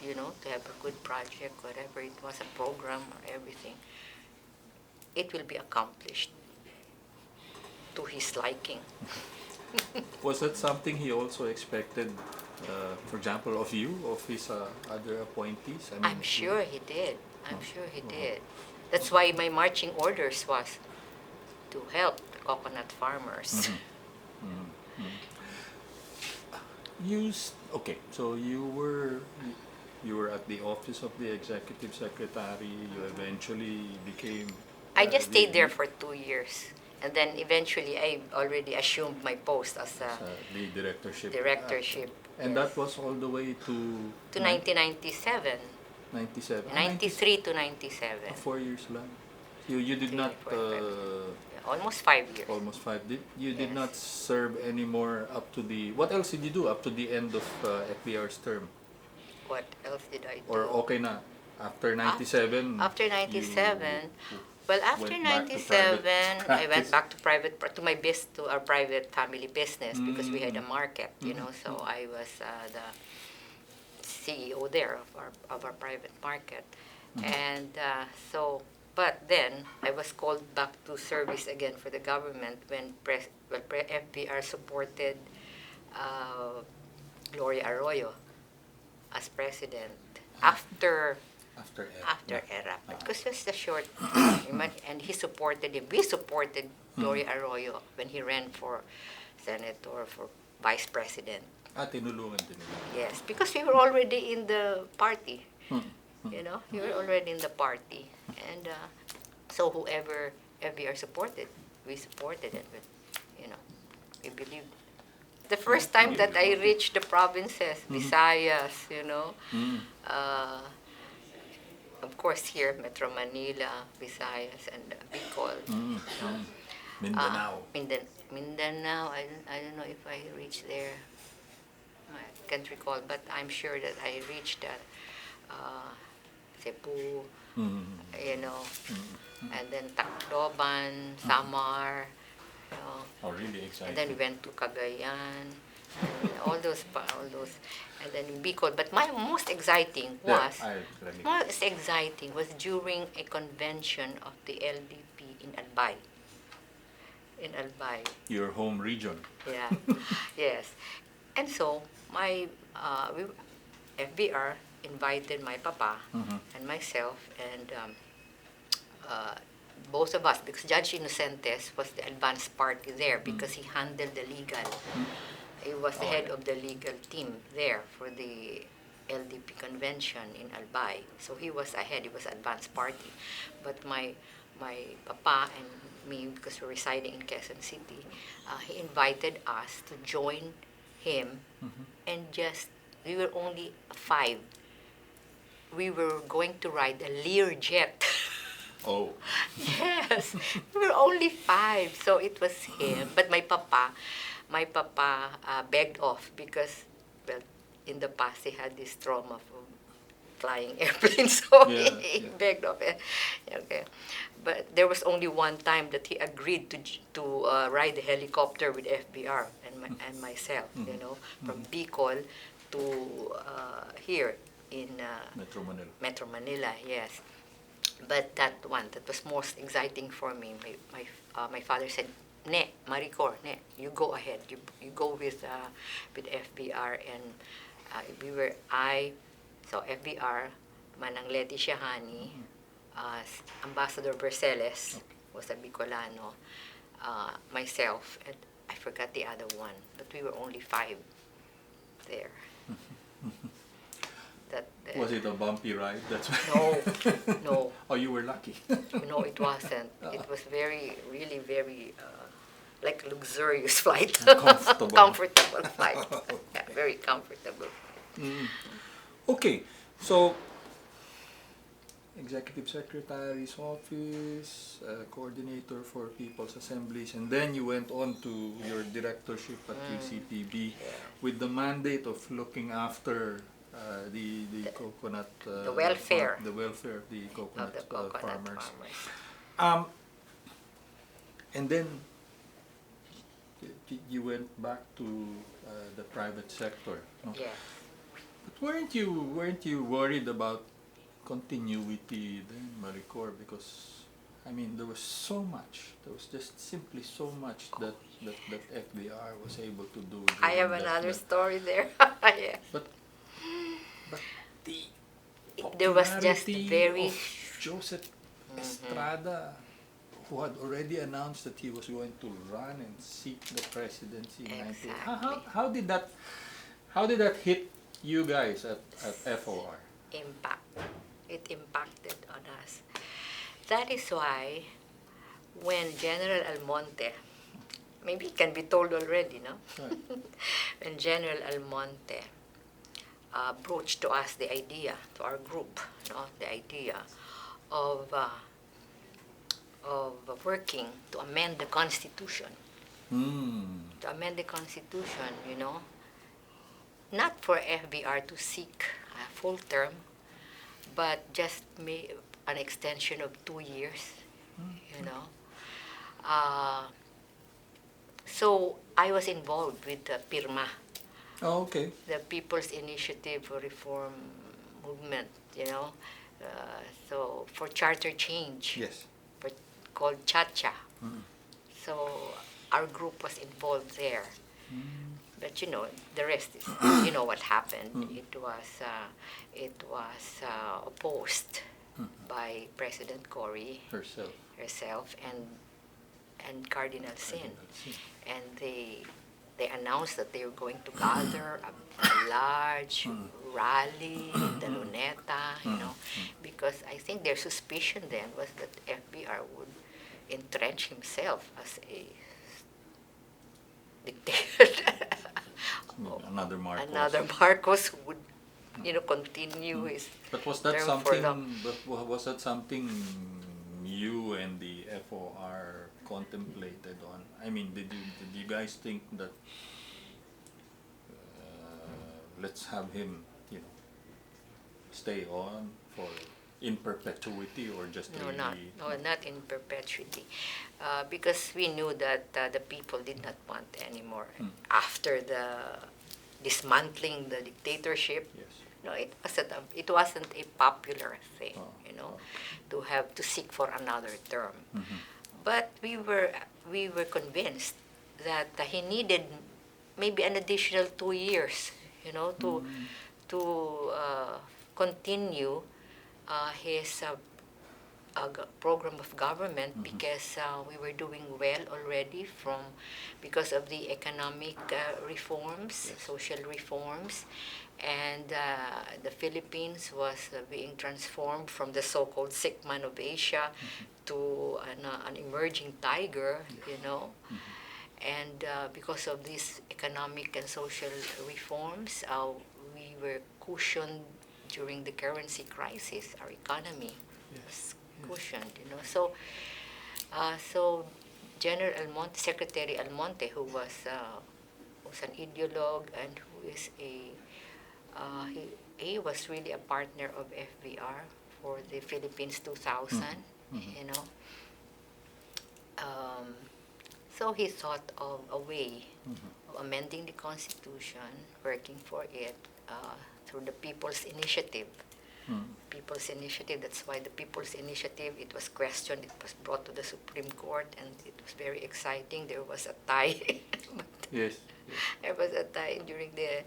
you know, to have a good project, whatever it was, a program or everything, it will be accomplished to his liking. Was that something he also expected, for example, of you, of his other appointees? I mean, I'm sure he did. I'm sure he did. That's why my marching orders was to help the coconut farmers. Okay, so you were at the office of the executive secretary. You eventually became. I just the- stayed there for 2 years. And then eventually I already assumed my post as a the directorship. directorship. And yes. that was all the way to. To 1997. 97. 93 to 97. 4 years lang. You did 3, not 4, 5. Yeah, almost 5 years. almost 5. You did Yes. not serve anymore up to the. What else did you do up to the end of FBR's term? What else did I do? Or okay na after 97? After 97, well, after went back to 97, I went practice. back to our private family business because we had a market, you know. So I was the CEO there of our private market, and but then I was called back to service again for the government when FBR supported Gloria Arroyo as president after ERA, because just a short time, and he supported him. We supported Gloria Arroyo when he ran for Senate or for Vice President. Tinulungan din nila. Yes, because we were already in the party. You know, we were already in the party, and so whoever FVR supported, we supported it. But, you know, we believed. The first time that I reached the provinces, Visayas, you know. Of course, here, Metro Manila, Visayas, and Bicol. Mindanao. Mindanao, I don't know if I reached there. I can't recall, but I'm sure that I reached Cebu, Mm-hmm. you know, and then Tacloban, Samar, you know, Oh, really and then we exciting. went to Cagayan, and all those, and then Bicol. But my There, let me. most exciting was during a convention of the LDP in Albay. In Albay, Your home region. yeah, yes. And so FBR invited my papa Mm-hmm. and myself and uh, both of us, because Judge Inocentes was the advance party there because he handled the legal. He was the Oh, head yeah. of the legal team there for the LDP convention in Albay. So he was ahead. He was advance party. But my papa and me, because we're residing in Quezon City, he invited us to join him, and just we were only 5. We were going to ride a Learjet. Oh. Yes, we were only 5, so it was him. But my papa begged off because, well, in the past he had this trauma from flying airplanes, so Yeah, he yeah. begged off. Okay, but there was only one time that he agreed to ride the helicopter with FBR and myself. You know, from Bicol to here in Metro Manila. Metro Manila. Yes. But that one, that was most exciting for me. My father said, "Ne, Maricor, ne, you go ahead. You go with FBR." And so FBR, Manang Leti Shahani, Ambassador Berceles was a Bicolano, myself, and I forgot the other one, but we were only 5 there. That Was it a bumpy ride? That's why. No, no. Oh, you were lucky. No, it wasn't. It was really very like a luxurious flight. Comfortable. Comfortable flight. Yeah, very comfortable. Okay, so Executive Secretary's office, coordinator for People's Assemblies, and then you went on to your directorship at QCPB with the mandate of looking after the coconut The welfare the welfare of the coconut, of the coconut farmers. farmers. And then you went back to the private sector. No? Yes. But weren't you worried about continuity then, MARICOR? Because I mean, there was so much. There was just simply so much that FBR was able to do. I have during another that. story there. Yeah. But the There was just popularity very of Joseph Estrada, who had already announced that he was going to run and seek the presidency in 19. Exactly. How did that hit you guys at FOR? impact. It impacted on us. That is why when General Almonte, maybe it can be told already, no? Right. When General Almonte broached to us the idea, to our group, no, the idea of working to amend the Constitution. To amend the Constitution, you know, not for FBR to seek a full term, but just an extension of 2 years, you know. So I was involved with the PIRMA, Oh, okay. the People's Initiative for Reform movement, you know. So for charter change, Yes. called Chacha. So our group was involved there. But you know, the rest is, you know what happened. It was opposed by President Cory Herself. and Cardinal Sin. Cardinal Sin. And they announced that they were going to gather a large rally in the Luneta, you know, because I think their suspicion then was that FBR would entrench himself as a dictator. Another Marcos. Another Marcos who would, you know, continue his But was that term for something? long. But was that something you and the FOR contemplated on? I mean, did you guys think that let's have him, you know, stay on for in perpetuity or just No, really? not in perpetuity, because we knew that the people did not want anymore. After the dismantling the dictatorship, Yes. no, it wasn't a popular thing, Oh, to have to seek for another term. Mhm. But we were convinced that he needed maybe an additional 2 years, to continue his program of government, because we were doing well already because of the economic reforms, Yes. social reforms, and the Philippines was being transformed from the so-called sick man of Asia to an emerging tiger, And because of these economic and social reforms, we were cushioned during the currency crisis. Our economy was cushioned, So General Almonte, Secretary Almonte, who was an ideologue and who is he was really a partner of FVR for the Philippines 2000, you know. Um, so he thought of a way of amending the Constitution, working for it through the People's Initiative. People's Initiative, that's why the People's Initiative, it was questioned, it was brought to the Supreme Court, and it was very exciting. There was a tie. Yes. There was a tie during the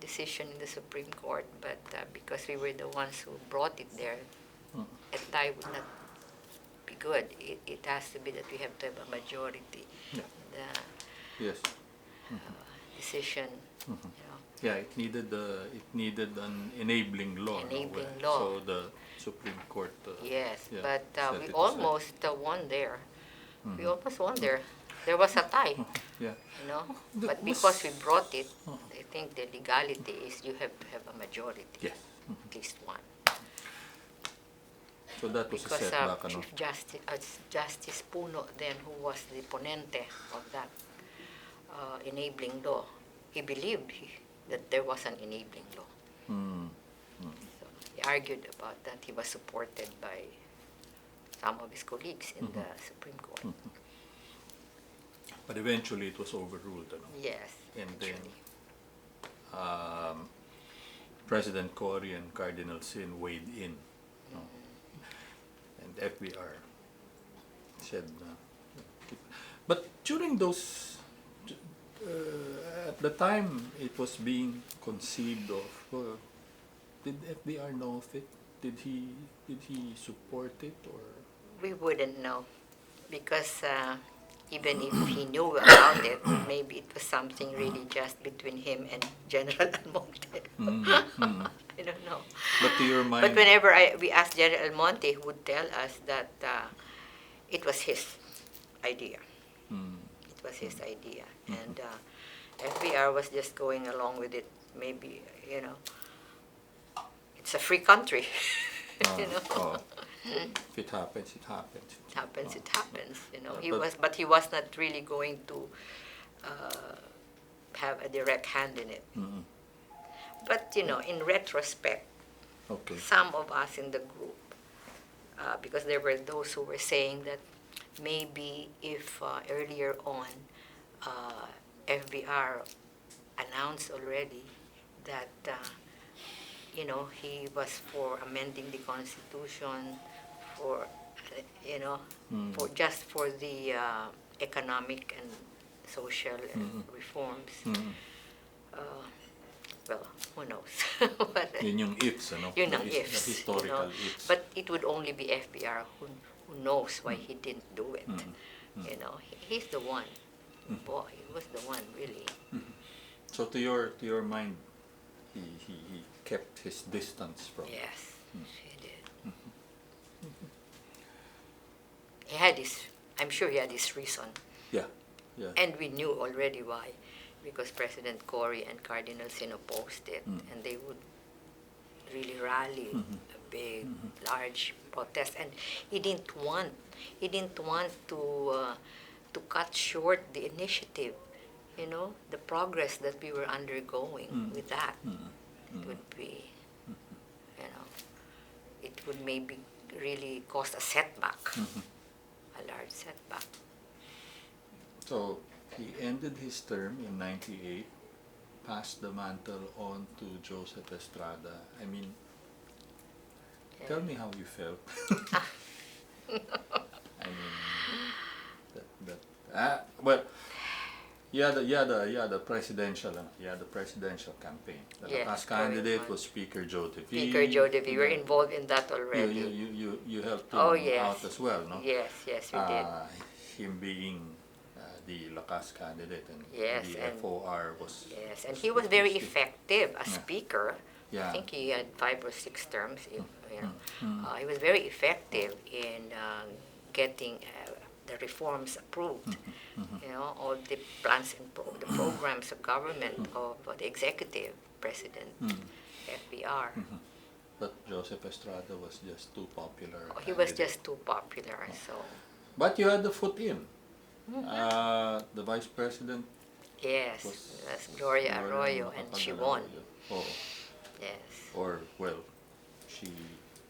decision in the Supreme Court, but because we were the ones who brought it there, a tie would not be good. It has to be that we have to have a majority. Yeah. The Yes. decision, Yeah, it needed an enabling law. Enabling law. So the Supreme Court. Yes, yeah, but set we it almost won there. We almost won there. There was a tie, Yeah. But because we brought it, I think the legality is you have to have a majority, Yes. at least one. So that was a Because setback, Chief Justice Puno, then, who was the ponente of that enabling law, he believed that there was an enabling law. So he argued about that. He was supported by some of his colleagues in the Supreme Court. But eventually it was overruled. Yes, And then actually. President Cory and Cardinal Sin weighed in. And FVR said, but during those, at the time it was being conceived of, did FVR know of it? Did he support it, or? We wouldn't know, because even if he knew about it, maybe it was something really just between him and General Almonte. I don't know. But to your mind, But whenever we asked General Almonte, he would tell us that it was his idea. It was his idea. And FBR was just going along with it. Maybe, it's a free country. if it happens, it happens. It happens, it happens. But- But he was not really going to have a direct hand in it. But in retrospect, Okay. some of us in the group, because there were those who were saying that maybe if earlier on FBR announced already that he was for amending the Constitution for for the economic and social reforms. Well, who knows? But, Yun yung ifs, yun The ang ifs, The historical ifs. But it would only be FBR who knows why he didn't do it. He's the one. Boy, he was the one, really. So to your mind, he kept his distance from. Yes, he did. He had his, I'm sure he had his reason. Yeah. And we knew already why. Because President Cory and Cardinal Sin opposed it, and they would really rally a big, large protest. And he didn't want to cut short the initiative, the progress that we were undergoing with that. It would be, it would maybe really cause a setback, Mhm. a large setback. So he ended his term in '98, passed the mantle on to Joseph Estrada. I mean, tell me how you felt. I mean, well, you had the presidential campaign. The Yes, last going candidate on. was Speaker Joe DeVee. Speaker Joe DeVee, we're involved in that You already. helped him Oh, yes. out as well, no? Yes, yes, we did. Him being the Lakas candidate and Yes, the and- FOR was. Yes, and he was very effective as Yeah. speaker. Yeah. I think he had 5 or 6 terms. Mm. He was very effective in getting the reforms approved. All the plans and the programs of government of the executive president, FVR. But Joseph Estrada was just too popular. He was candidate. just too popular, so But you had the foot in. The vice president yes, was that's Gloria Arroyo, and she won. Oh, Yes, or well, she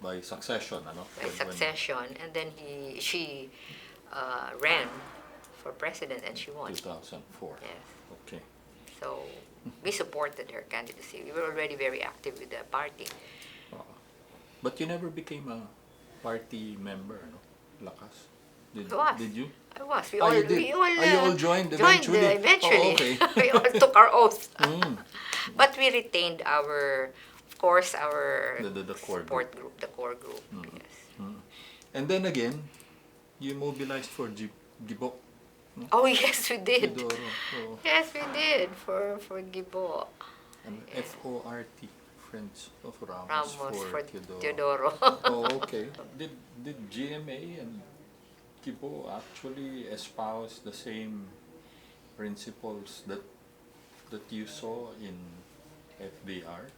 by succession, ano? by succession, and then she ran for president and she won. 2004. Yes. Okay. So we supported her candidacy. We were already very active with the party. But you never became a party member, no? Lakas. I was. Did you? I was. We Oh, all, you did? we all, You all joined eventually? eventually. Oh, okay. We all took our oath. Mm. But we retained our, of course, our The core support group, the core group. Yes. And then again, you mobilized for Gibok. Oh yes, we did. Teodoro. Oh. Yes, we did for Gibo. And FORT, Friends of Ramos, Ramos for Teodoro. Teodoro. Oh, okay. Did GMA and Gibo actually espouse the same principles that you saw in FVR?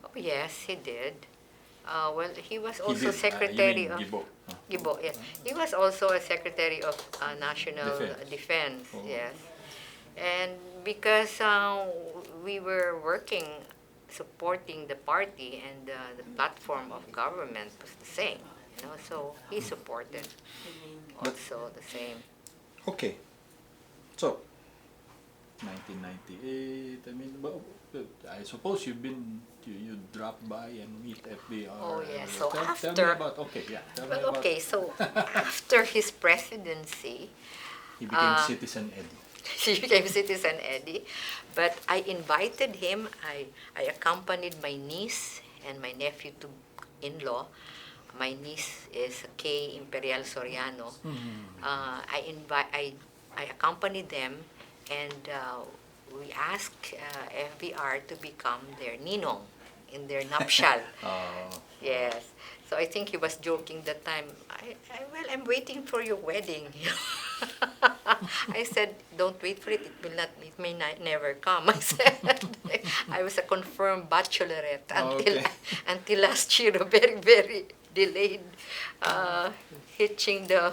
Oh yes, he did. Well, he was He also did. secretary You mean of Gibo? Gibo. Yes, he was also a secretary of National Defense. Defense. Oh. Yes, and because we were working, supporting the party, and the platform of government was the same. So he supported also the same. Okay. So, 1998, I mean, well, I suppose you dropped by and meet FBR. Oh, yeah. So tell me after- about, okay, yeah. Tell me Well, about, okay, so after his presidency, he became Citizen Eddie. he became Citizen Eddie, but I invited him. I accompanied my niece and my nephew to in-law. My niece is Kay Imperial Soriano. I accompanied them, and we asked FVR to become their ninong in their nuptial. Yes. So I think he was joking that time. Well, I'm waiting for your wedding. I said, don't wait for it. It may never come. I said, I was a confirmed bachelorette until last year, a very, very delayed hitching the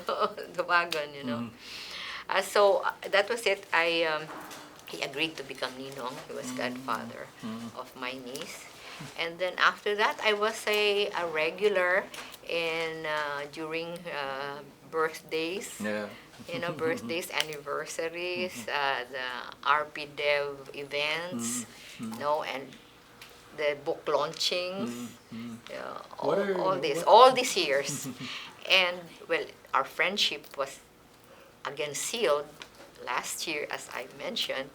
wagon, So that was it. He agreed to become ninong. He was godfather of my niece. And then after that, I was a regular during birthdays. Yeah. Birthdays, anniversaries, the RP Dev events, and the book launchings, all these years. And well, our friendship was again sealed last year, as I mentioned.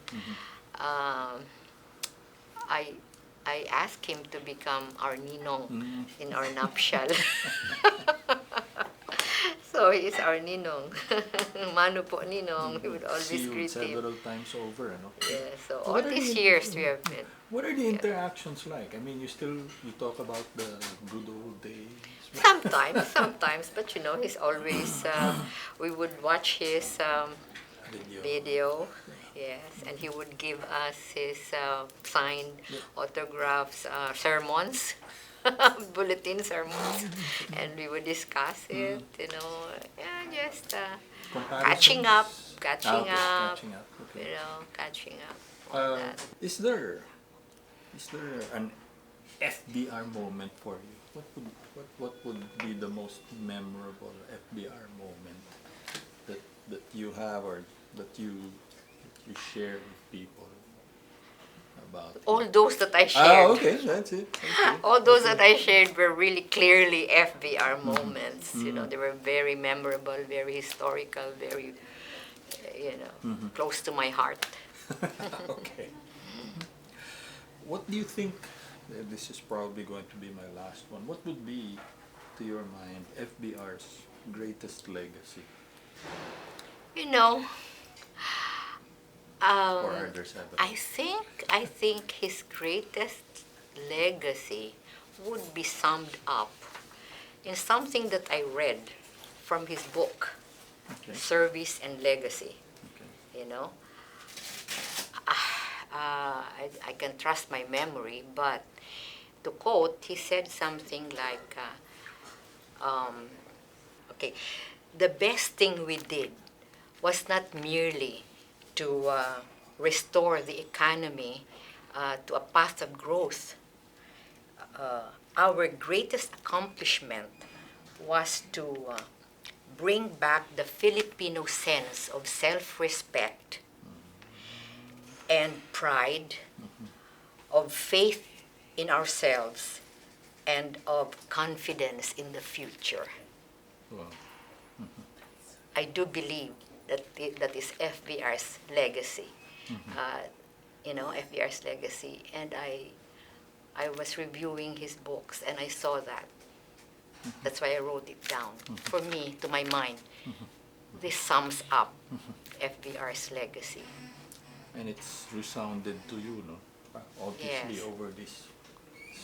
I asked him to become our ninong in our nuptial. So he is our ninong. Manu po ninong. He would always See you greet him. several times over, no? Yeah, so all What are these the- years we have been. What are the interactions like? I mean, you talk about the good old days. Sometimes, but he's always, we would watch his video, yes, and he would give us his signed autographs, sermons, bulletin sermons, and we would discuss it, just catching up, Catching up. Okay. catching up. All that. Is there an FBR moment for you? What would be the most memorable FBR moment that you have, or that you share with people about All it? those that I shared. Okay, that's it. Okay. All those that I shared were really clearly FBR moments. Mm-hmm. They were very memorable, very historical, very, close to my heart. Okay. What do you think, this is probably going to be my last one, what would be, to your mind, FBR's greatest legacy? You know, Or are there several? I think his greatest legacy would be summed up in something that I read from his book, Okay. Service and Legacy. Okay. You know, I can trust my memory, but to quote, he said something like, okay, the best thing we did was not merely to restore the economy to a path of growth. Our greatest accomplishment was to bring back the Filipino sense of self-respect and pride, of faith in ourselves, and of confidence in the future. Wow. I do believe that is FBR's legacy. FBR's legacy. And I was reviewing his books and I saw that. That's why I wrote it down. For me, to my mind, this sums up FBR's legacy. And it's resounded to you, no? Obviously, Yes. over these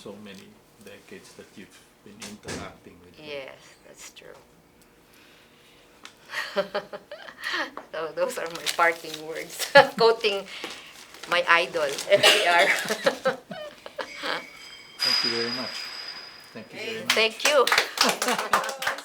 so many decades that you've been interacting with him. Yes, that's true. So those are my parting words, quoting my idol, FDR. Thank you very much. Thank you very much. Thank you.